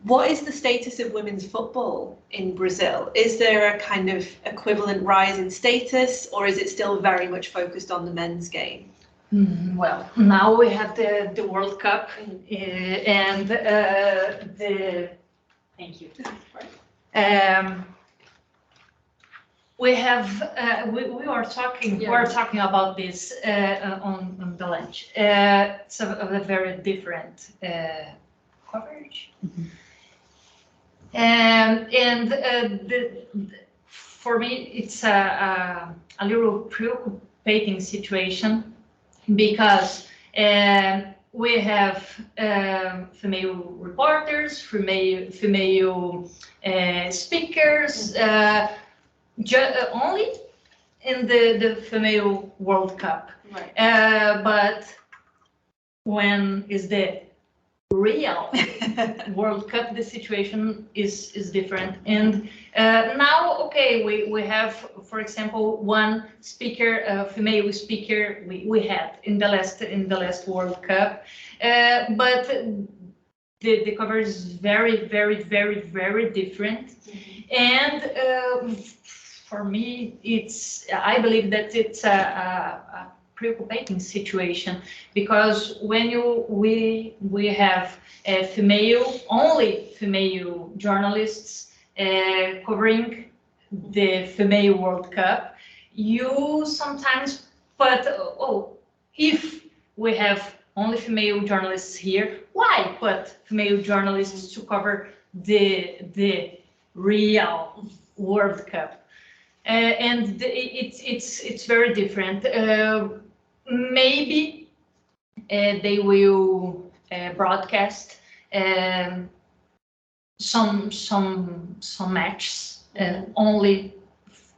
what is the status of women's football in Brazil? Is there a kind of equivalent rise in status, or is it still very much focused on the men's game? Well, now we have the World Cup and the. Thank you. We have we are talking. Yeah. We're talking about this on the lunch. It's a very different coverage. Mm-hmm. For me, it's a little preoccupating situation because we have female reporters, female speakers, only in the female World Cup. Right. But when is the real World Cup, the situation is different. And now, okay, we have, for example, one speaker, female speaker we had in the last World Cup, but the coverage is very, very, very, very different. Mm-hmm. And for me, I believe that it's a preoccupating situation, because when we have only female journalists covering the female World Cup, you sometimes if we have only female journalists here, why put female journalists to cover the real World Cup? And it's very different. Maybe they will broadcast some matches, only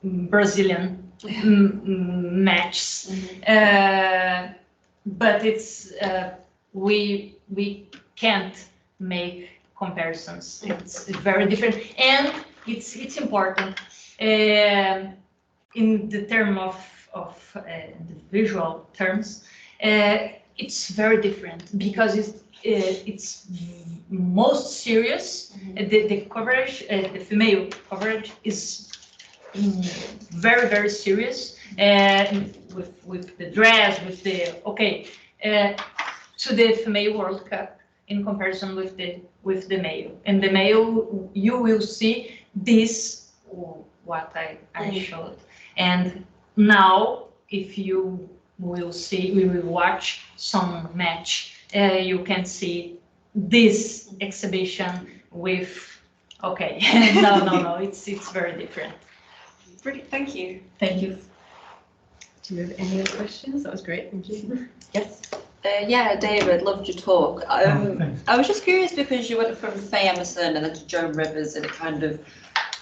Brazilian matches, but it's we can't make comparisons. It's very different, and it's important in the term of the visual terms. It's very different because it's most serious. The coverage, the female coverage, is very, very serious, with the dress, with the to the female World Cup in comparison with the male. And the male, you will see this what I showed. And now, if you will see, we will watch some match, you can see this exhibition with, no, it's very different. Brilliant, thank you. Thank you. Do you have any other questions? That was great, thank you. Yes. Yeah, David, loved your talk. I was just curious because you went from Faye Emerson and then to Joan Rivers, and it kind of,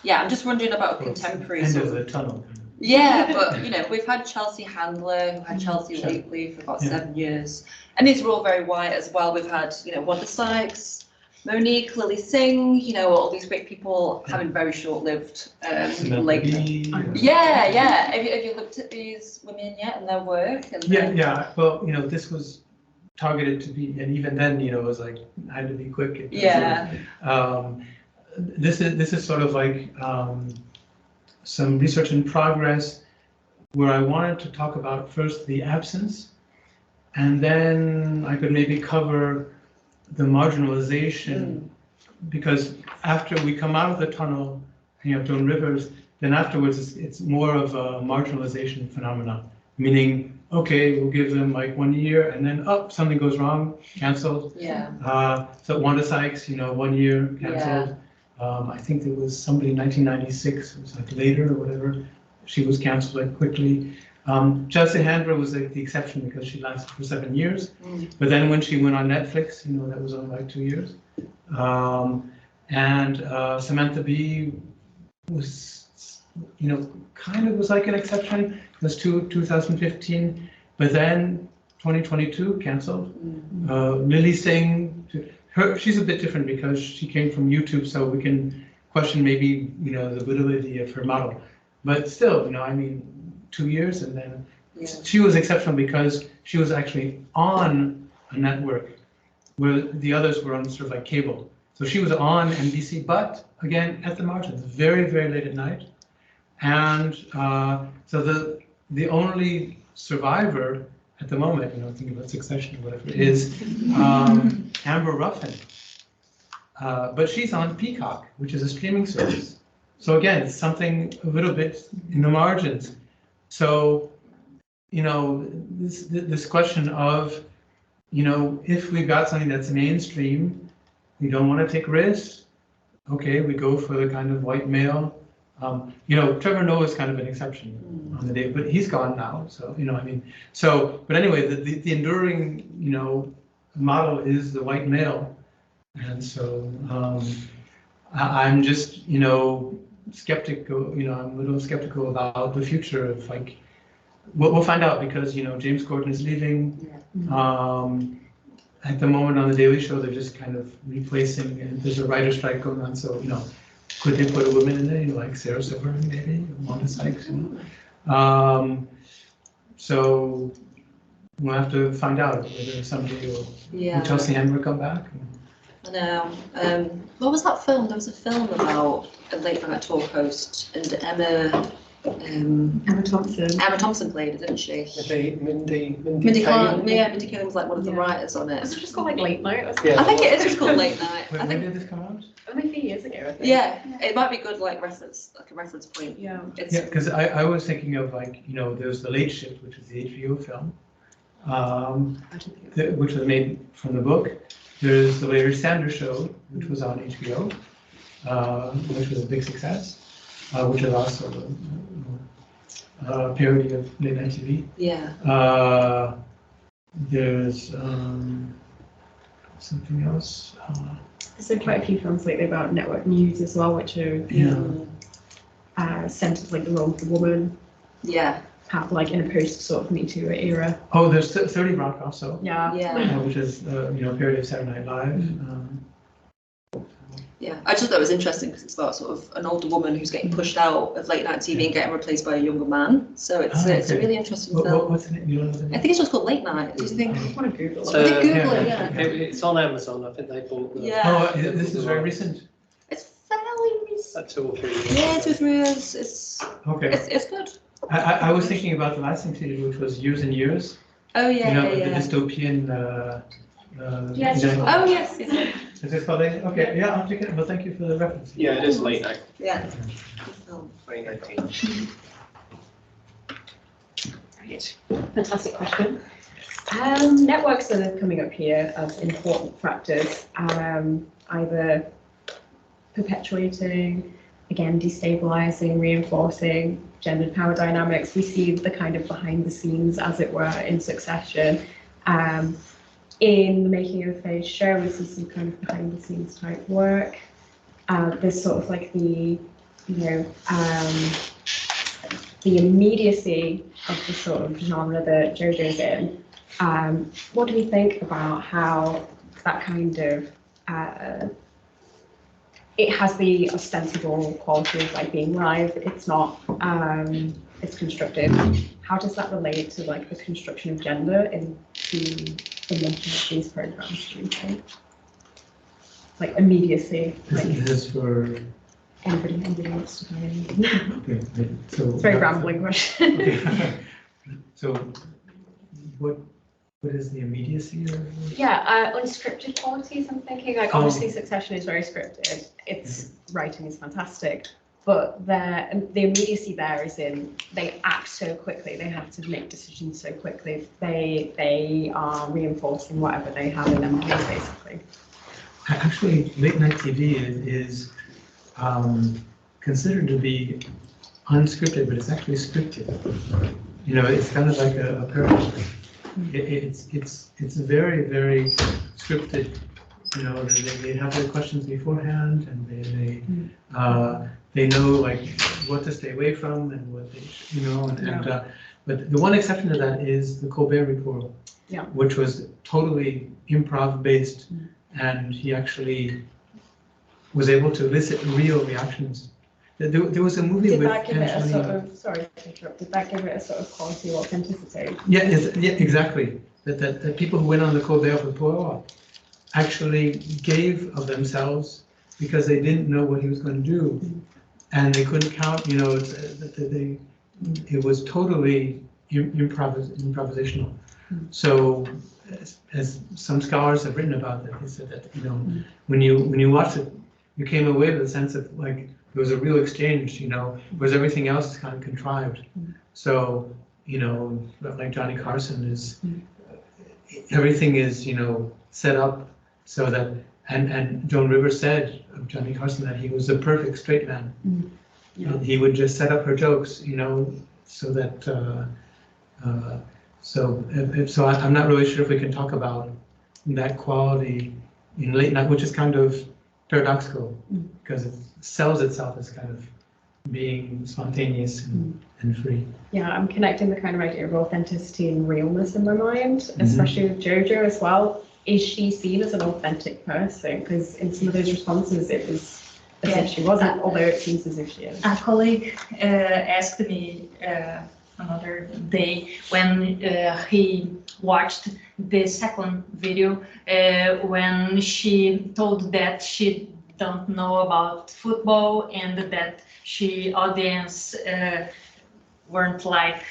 I'm just wondering about contemporary. End of the tunnel. Yeah, but we've had Chelsea Handler, who had Chelsea lately for about 7 years, and these are all very white as well. We've had Wanda Sykes, Monique, Lily Singh, all these great people having very short-lived lately. Yeah. Have you looked at these women yet and their work? And Well, this was targeted to be, and even then, it was like I had to be quick. This is sort of like some research in progress where I wanted to talk about first the absence, and then I could maybe cover the marginalization, because after we come out of the tunnel, you have Joan Rivers, then afterwards it's more of a marginalization phenomena, meaning, okay, we'll give them like 1 year and then something goes wrong, canceled. So Wanda Sykes, 1 year canceled. I think there was somebody in 1996, it was like later or whatever, she was canceled like quickly. Chelsea Handler was like the exception because she lasted for 7 years. But then when she went on Netflix, that was only like 2 years. And Samantha Bee was, kind of was like an exception. It was 2015, but then 2022 canceled. Lily Singh, she's a bit different because she came from YouTube, so we can question maybe the validity of her model. but still, I mean, 2 years, and then she was exceptional because she was actually on a network where the others were on sort of like cable. So she was on NBC, but again, at the margins, very, very late at night. And so the only survivor at the moment, thinking about Succession or whatever, is Amber Ruffin. But she's on Peacock, which is a streaming service. So again, it's something a little bit in the margins. So, this question of, if we've got something that's mainstream, we don't want to take risks. Okay, we go for the kind of white male. Trevor Noah is kind of an exception on the day, but he's gone now. So, but anyway, the enduring, model is the white male. And so I'm just, skeptical, I'm a little skeptical about the future of like, we'll find out because, James Corden is leaving. At the moment on the Daily Show, they're just kind of replacing, and there's a writer's strike going on. So, could they put a woman in there, like Sarah Silverman, maybe, Wanda Sykes? So we'll have to find out whether someday will Chelsea Handler come back. I know. What was that film? There was a film about a late night talk host, and Emma Thompson. Emma Thompson played it, didn't she? Mindy Kaling. Yeah, Mindy Kaling was like one of the writers on it. Was it just called like Late Night? Or I think it is just called Late Night. Wait, when did this come out? Only a few years ago, I think. Yeah, it might be good, like a reference point. Yeah. Because I was thinking of like, there's The Late Shift, which is the HBO film, which was made from the book. There's The Larry Sanders Show, which was on HBO, which was a big success, which is also a parody of late night TV. Yeah. There's something else. There's been quite a few films lately about network news as well, which are centered like the role of the woman. Yeah. Like in a post sort of Me Too era. Oh, there's 30 Rock also. Yeah. Which is a parody of Saturday Night Live. Yeah, I just thought that was interesting because it's about sort of an older woman who's getting pushed out of late night TV and getting replaced by a younger man. So it's a really interesting film. What's the name? You know the name? I think it's just called Late Night. Do you think? I want to Google it. I think Google it. Yeah. It's on Amazon. I think they bought. Yeah. Oh, this is very recent. It's fairly recent. 2 or 3 years. Yeah, 2 or 3 years. It's okay. It's good. I was thinking about the last thing she did, which was Years and Years. Oh yeah, the dystopian. Yes. Oh yes. Is this called it? Okay, yeah, I'll take it. Well, thank you for the reference. Yeah, it is Late Night. Yeah. 2019. Right. Fantastic question. Networks are coming up here as important factors, either perpetuating, again, destabilizing, reinforcing gendered power dynamics. We see the kind of behind the scenes, as it were, in Succession. In the making of the phase show, we see some kind of behind the scenes type work. There's sort of like the immediacy of the sort of genre that JoJo's in. What do we think about how that kind of it has the ostensible quality of like being live? It's not. It's constructed. How does that relate to like the construction of gender in the making of these programs? Do you think? Like immediacy. This is for anybody wants to come in. Okay, so it's a very rambling question. Okay. So, what is the immediacy of? Yeah, unscripted qualities. I'm thinking like obviously Succession is very scripted. Its writing is fantastic, but the immediacy there is in they act so quickly. They have to make decisions so quickly. They are reinforcing whatever they have in their minds, basically. Actually, late night TV is considered to be unscripted, but it's actually scripted. It's kind of like a parody. It's very, very scripted. They have their questions beforehand, and they know like what to stay away from and what they but the one exception to that is the Colbert Report, which was totally improv based, and he actually was able to elicit real reactions. There was a movie Did with that give it a sort Angelina. of, sorry to interrupt, did that give it a sort of quality or authenticity? Yeah, exactly. That people who went on the Colbert Report actually gave of themselves because they didn't know what he was going to do, and they couldn't count. You know, it was totally improvisational. So, as some scholars have written about that, they said that when you watch it, you came away with a sense of like there was a real exchange, whereas everything else is kind of contrived. So, like Johnny Carson is, everything is, set up so that, and Joan Rivers said of Johnny Carson that he was a perfect straight man. He would just set up her jokes, so that, so I'm not really sure if we can talk about that quality in late night, which is kind of paradoxical because it sells itself as kind of being spontaneous and free. Yeah, I'm connecting the kind of idea of authenticity and realness in my mind, especially with Jojo as well. Is she seen as an authentic person? Because in some of those responses, it was as if she wasn't, although it seems as if she is. A colleague asked me another day when he watched the second video when she told that she don't know about football and that she audience weren't like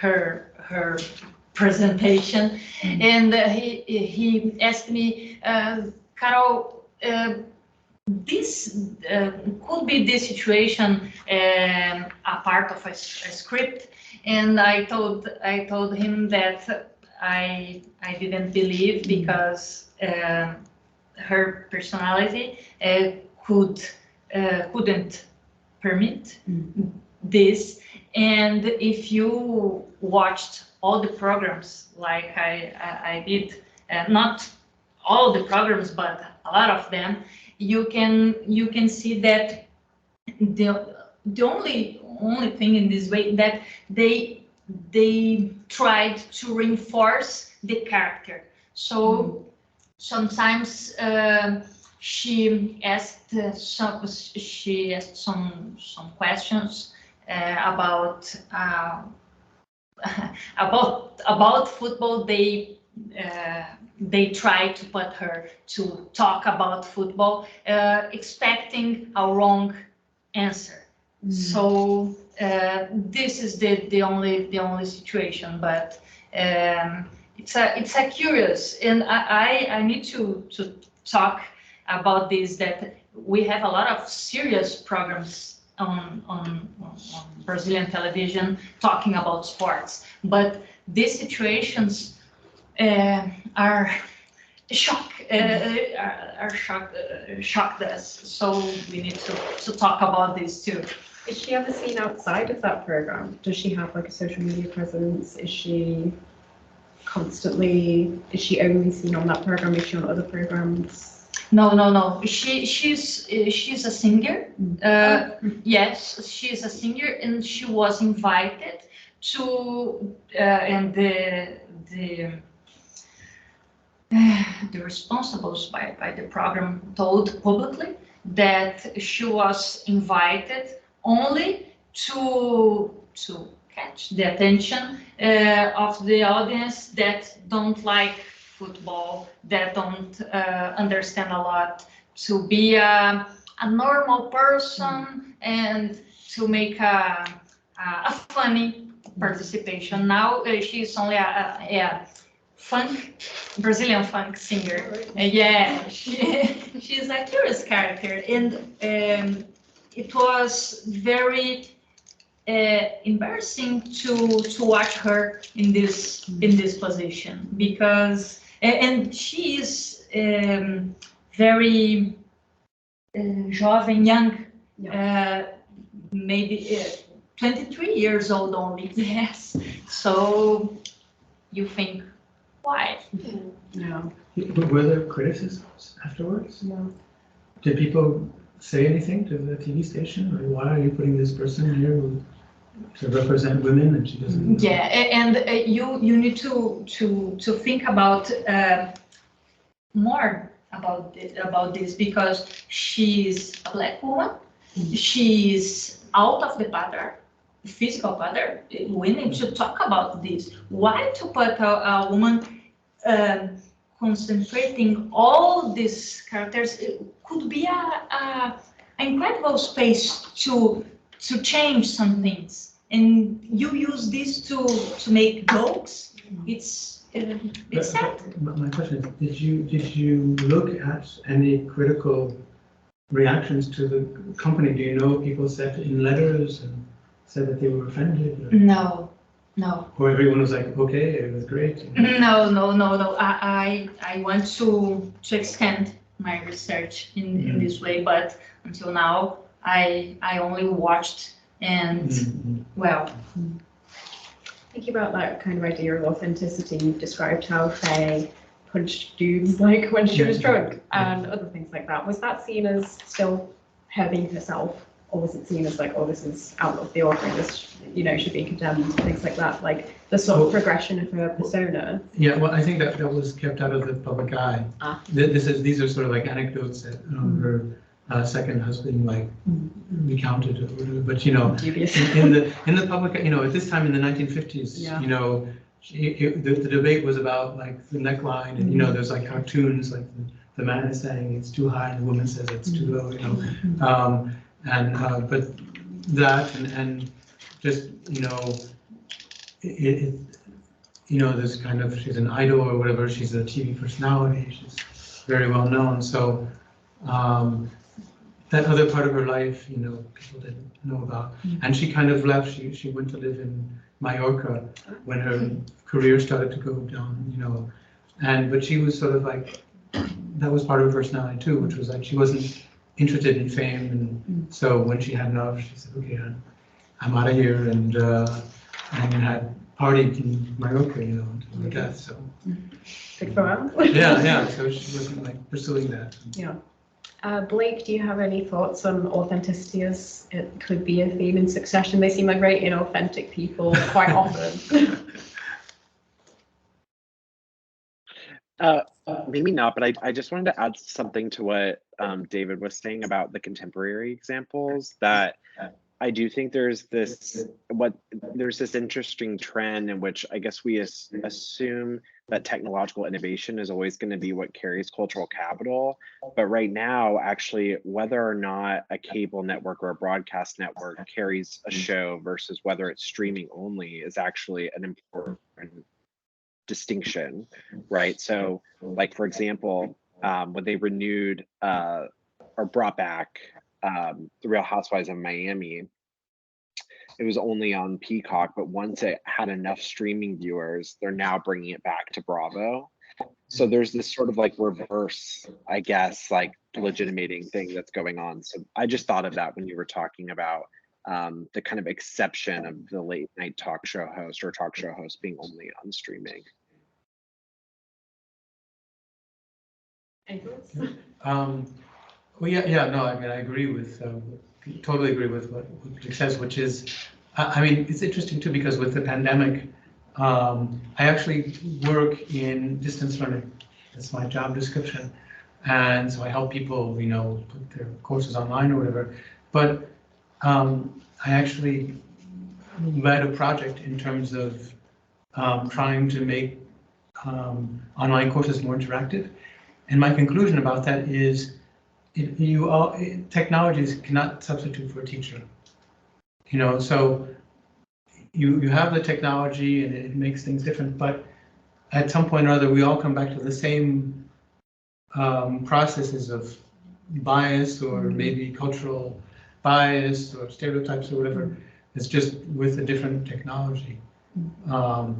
her presentation, and he asked me, Carol, this could be the situation a part of a script, and I told him that I didn't believe because her personality couldn't permit this, and if you watched all the programs like I did, not all the programs but a lot of them, you can see that the only thing in this way that they tried to reinforce the character. So sometimes she asked some questions about football. They try to put her to talk about football, expecting a wrong answer. So this is the only situation, but it's a curious, and I need to talk about this, that we have a lot of serious programs on Brazilian television talking about sports, but these situations are shocked us. So we need to talk about this too. Is she ever seen outside of that program? Does she have like a social media presence? Is she only seen on that program? Is she on other programs? No. She's a singer. Yes, she's a singer, and she was invited to and the responsibles by the program told publicly that she was invited only to catch the attention of the audience that don't like football, that don't understand a lot, to be a normal person and to make a funny participation. Now she's only a Brazilian funk singer. Yeah, she's a curious character, and it was very embarrassing to watch her in this position, because and she is very young, maybe 23 years old only. Yes, so you think, why? No. Were there criticisms afterwards? No. Did people say anything to the TV station? Like, why are you putting this person here to represent women and she doesn't? Yeah, and you need to think about more about this, because she's a black woman. she's out of the pattern, physical pattern. We need to talk about this. Why to put a woman concentrating all these characters? It could be an incredible space to change some things, and you use this to make jokes. It's sad. My question is, did you look at any critical reactions to the company? Do you know people said in letters and said that they were offended? Or? No. Or everyone was like, okay, it was great. No. I want to extend my research in this way, but until now I only watched and well. Thinking about that kind of idea of authenticity, you've described how Faye punched dudes like when she was drunk and other things like that. Was that seen as still her being herself, or was it seen as like, oh, this is out of the ordinary, this, you know, should be condemned, things like that, like the sort of progression of her persona? Yeah, well, I think that was kept out of the public eye. These are sort of like anecdotes that her second husband like recounted or whatever. But you know, in the public, you know, at this time in the 1950s, you know, the debate was about like the neckline, and you know, there's like cartoons, like the man is saying it's too high and the woman says it's too low, you know, but that and just, you know, you know, this kind of, she's an idol or whatever, she's a TV personality, she's very well known, so that other part of her life, you know, people didn't know about. And she kind of left, she went to live in Mallorca when her career started to go down, you know, but she was sort of like, that was part of her personality too, which was like, she wasn't interested in fame, and so when she had enough, she said, okay, I'm out of here, and had partied in Mallorca, you know, until her death, so. Good for her. Yeah, so she wasn't like pursuing that. Yeah. Blake, do you have any thoughts on authenticity as it could be a theme in Succession? They seem like very inauthentic people quite often. Maybe not, but I just wanted to add something to what David was saying about the contemporary examples, that I do think there's this interesting trend in which I guess we assume that technological innovation is always going to be what carries cultural capital. But right now, actually, whether or not a cable network or a broadcast network carries a show versus whether it's streaming only is actually an important distinction, right? So, like, for example, when they renewed or brought back The Real Housewives of Miami, it was only on Peacock, but once it had enough streaming viewers, they're now bringing it back to Bravo. So there's this sort of like reverse, I guess, like legitimating thing that's going on. So I just thought of that when you were talking about the kind of exception of the late night talk show host or talk show host being only on streaming. Well, no, I mean, I agree with, totally agree with what Dick says, which is, I mean, it's interesting too, because with the pandemic, I actually work in distance learning. That's my job description. And so I help people, you know, put their courses online or whatever. But I actually led a project in terms of trying to make online courses more interactive. And my conclusion about that is technologies cannot substitute for a teacher. You know, so you have the technology and it makes things different, but at some point or other, we all come back to the same processes of bias or maybe cultural bias or stereotypes or whatever. It's just with a different technology. I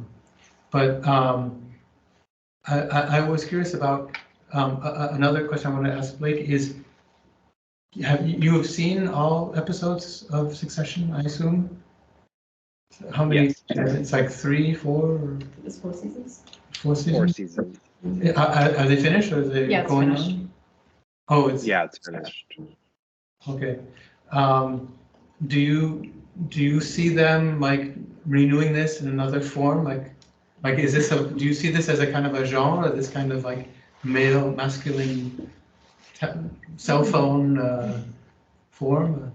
was curious about another question I want to ask Blake is, you have seen all episodes of Succession, I assume? How many? Yes. It's like 3, 4? Or? It's 4 seasons. 4 seasons? 4 seasons. Are they finished or are they going on? Oh, it's finished. Okay. Do you see them like renewing this in another form? Like is this do you see this as a kind of a genre, this kind of like male, masculine cell phone form?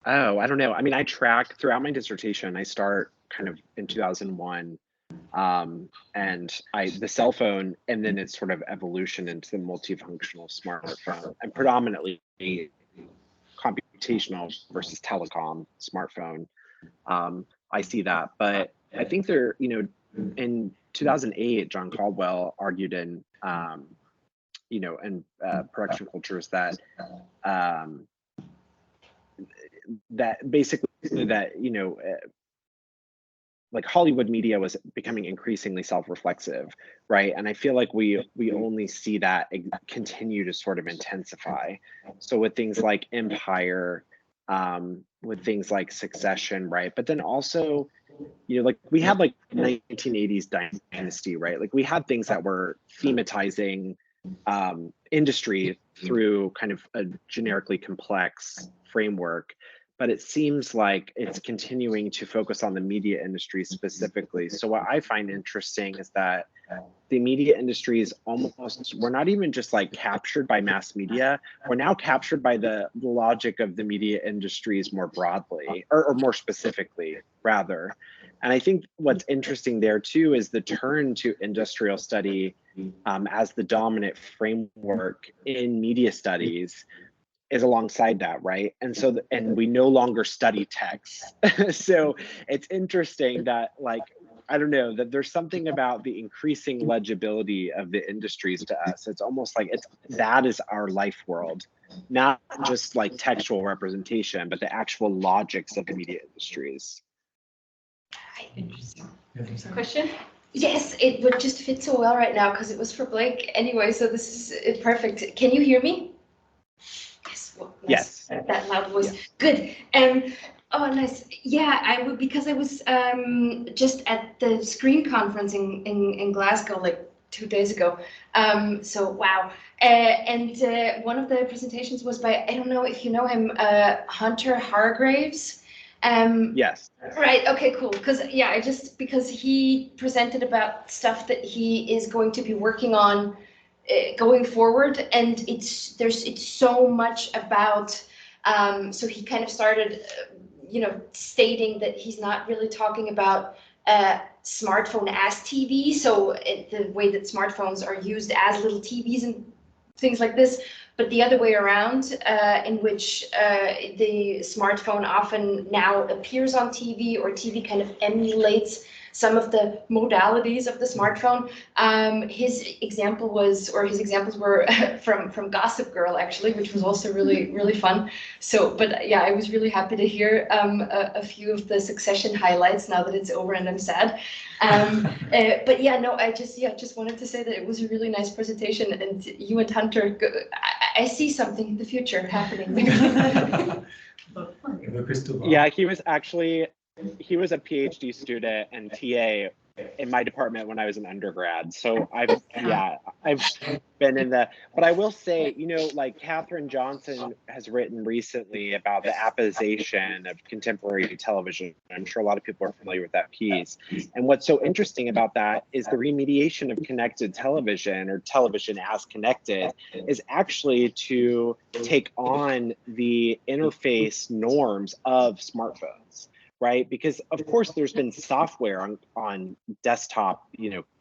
Oh, I don't know. I mean, I track throughout my dissertation. I start kind of in 2001, and the cell phone, and then its sort of evolution into the multifunctional smartphone, and predominantly computational versus telecom smartphone. I see that, but I think there, in 2008, John Caldwell argued in, in production cultures that that basically that like Hollywood media was becoming increasingly self-reflexive, right? And I feel like we only see that continue to sort of intensify. So with things like Empire, with things like Succession, right? But then also, like we had like 1980s Dynasty, right? Like we had things that were thematizing industry through kind of a generically complex framework. But it seems like it's continuing to focus on the media industry specifically. So what I find interesting is that the media industry is we're not even just like captured by mass media, we're now captured by the logic of the media industries more broadly, or more specifically, rather. And I think what's interesting there too is the turn to industrial study as the dominant framework in media studies is alongside that, right? And so, and we no longer study text. So it's interesting that, like, I don't know, that there's something about the increasing legibility of the industries to us. It's almost like that is our life world, not just like textual representation, but the actual logics of the media industries. Interesting. Question? Yes, it would just fit so well right now because it was for Blake anyway, so this is perfect. Can you hear me? Yes. That loud voice. Yeah. Good. Oh, nice. Yeah, I would, because I was just at the Screen conference in Glasgow like 2 days ago. So wow. And one of the presentations was by, I don't know if you know him, Hunter Hargraves. Yes. Right. Okay. Cool. Because because he presented about stuff that he is going to be working on going forward, and it's so much about. So he kind of started, stating that he's not really talking about smartphone as TV. So the way that smartphones are used as little TVs and things like this, but the other way around, in which the smartphone often now appears on TV, or TV kind of emulates some of the modalities of the smartphone. His examples were from Gossip Girl, actually, which was also really, really fun. So, but yeah, I was really happy to hear a few of the Succession highlights now that it's over and I'm sad. But yeah, no, I just wanted to say that it was a really nice presentation, and you and Hunter, I see something in the future happening there. Yeah, he was a PhD student and TA in my department when I was an undergrad. So I've been in but I will say, like Katherine Johnson has written recently about the appization of contemporary television. I'm sure a lot of people are familiar with that piece. And what's so interesting about that is the remediation of connected television, or television as connected, is actually to take on the interface norms of smartphones. Right? Because of course there's been software on desktop,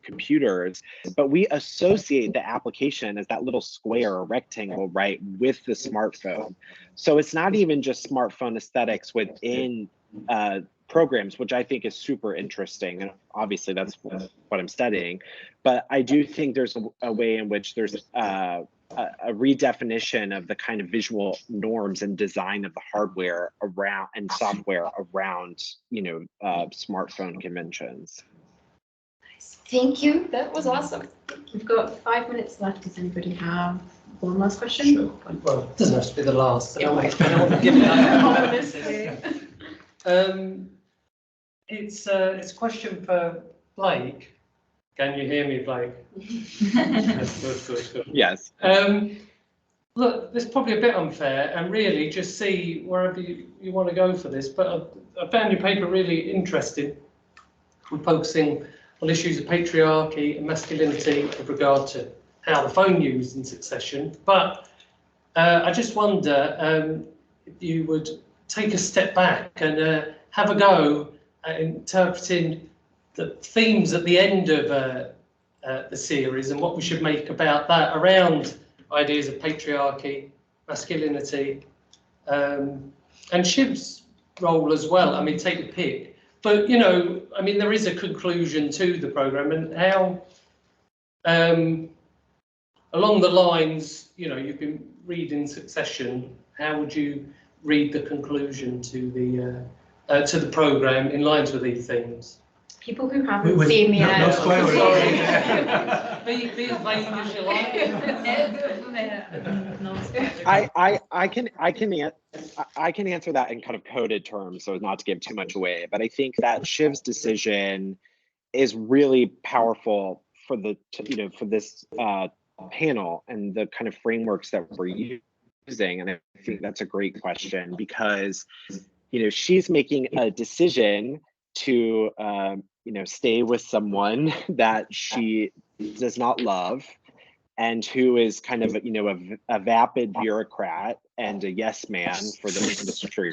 computers, but we associate the application as that little square or rectangle, right, with the smartphone. So it's not even just smartphone aesthetics within programs, which I think is super interesting. And obviously that's what I'm studying. But I do think there's a way in which there's a redefinition of the kind of visual norms and design of the hardware around and software around, smartphone conventions. Nice. Thank you. That was awesome. We've got 5 minutes left. Does anybody have one last question? Sure. Well, it doesn't have to be the last. It's a question for Blake. Can you hear me, Blake? Good. Yes. Look, it's probably a bit unfair, and really just see wherever you want to go for this, but I found your paper really interesting. We're focusing on issues of patriarchy and masculinity with regard to how the phone used in Succession. But I just wonder if you would take a step back and have a go at interpreting the themes at the end of the series and what we should make about that around ideas of patriarchy, masculinity, and Shiv's role as well. I mean, take a pick. But, you know, I mean, there is a conclusion to the programme, and how, along the lines, you know, you've been reading Succession, how would you read the conclusion to the programme in lines with these themes? People who haven't seen the no spoilers. Be as vague as you like. I can answer that in kind of coded terms, so as not to give too much away. But I think that Shiv's decision is really powerful for for this panel and the kind of frameworks that we're using. And I think that's a great question because, you know, she's making a decision to stay with someone that she does not love and who is kind of a vapid bureaucrat and a yes man for the industry,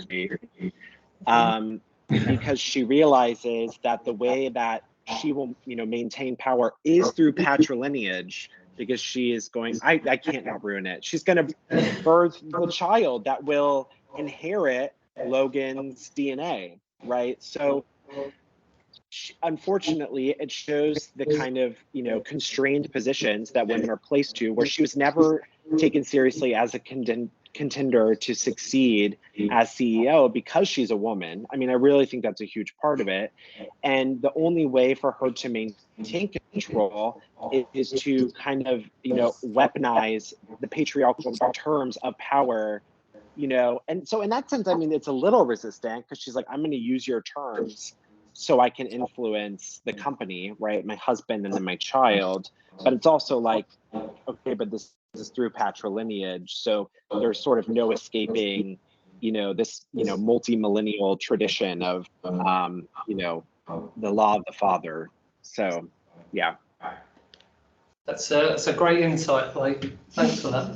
because she realizes that the way that she will maintain power is through patrilineage, because she is going, I can't not ruin it, she's going to birth the child that will inherit Logan's DNA, right? So unfortunately, it shows the kind of constrained positions that women are placed to, where she was never taken seriously as a contender to succeed as CEO because she's a woman. I mean, I really think that's a huge part of it. And the only way for her to maintain control is to kind of weaponize the patriarchal terms of power. And so in that sense, I mean, it's a little resistant because she's like, I'm going to use your terms so I can influence the company, right? My husband and then my child. But it's also like, okay, but this is through patrilineage. So there's sort of no escaping, this, multi-millennial tradition of, the law of the father. So, yeah. That's a great insight, Blake. Thanks for that.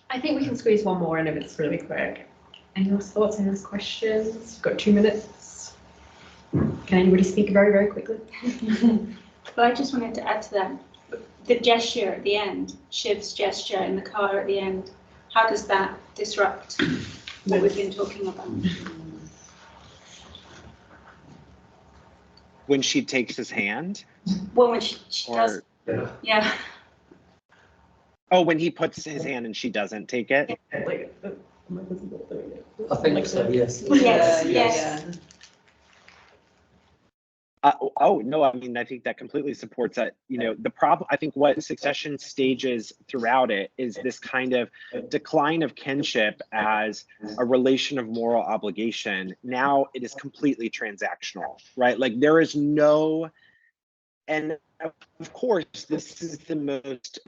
I think we can squeeze one more in if it's really quick. Any last thoughts, any last questions? We've got 2 minutes. Can anybody speak very, very quickly? But I just wanted to add to that, the gesture at the end, Shiv's gesture in the car at the end, how does that disrupt what we've been talking about? When she takes his hand? Well, when she does, yeah. Oh, when he puts his hand and she doesn't take it? I think so, yes. Yes. No, I mean, I think that completely supports that. The problem, I think what Succession stages throughout it is this kind of decline of kinship as a relation of moral obligation. Now it is completely transactional, right? Like there is no, and of course, this is the most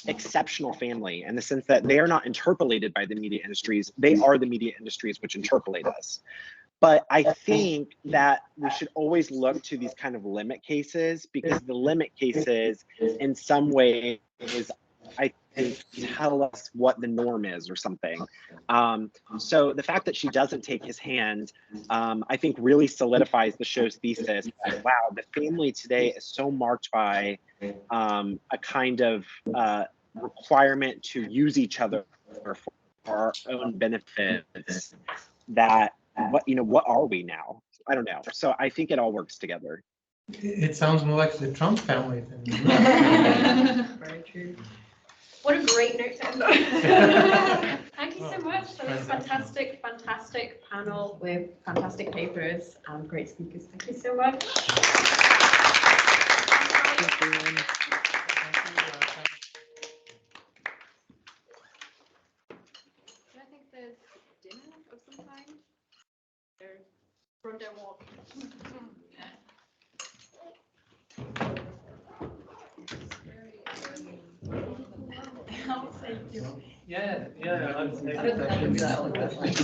exceptional family in the sense that they are not interpolated by the media industries. They are the media industries which interpolate us. But I think that we should always look to these kind of limit cases, because the limit cases in some ways, I think, tell us what the norm is or something. So the fact that she doesn't take his hand, I think really solidifies the show's thesis. Wow, the family today is so marked by a kind of requirement to use each other for our own benefits that, what are we now? I don't know. So I think it all works together. It sounds more like the Trump family than Very true. What a great note to end on. Thank you so much for this fantastic panel with fantastic papers and great speakers. Thank you so much. I think there's dinner of some kind. They're from their walk. Thank you. Yeah, yeah. I don't think I can do that on the website.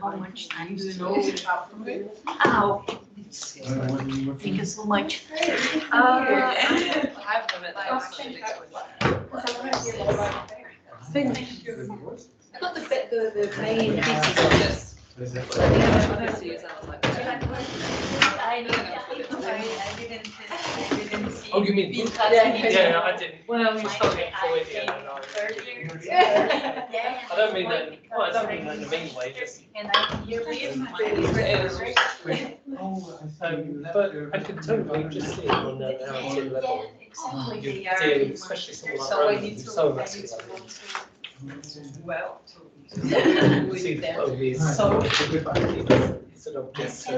How much time do you know? Oh, thank you so much. I got the main pieces of this. Oh, you mean? Yeah, I didn't. Well, you started Freudian. I don't mean that. Well, I don't mean that in a mean way. Just. But I could totally just see it on the narrative level. Especially someone like Roman, who's so masculine. Well, See, oh, he's sort of just.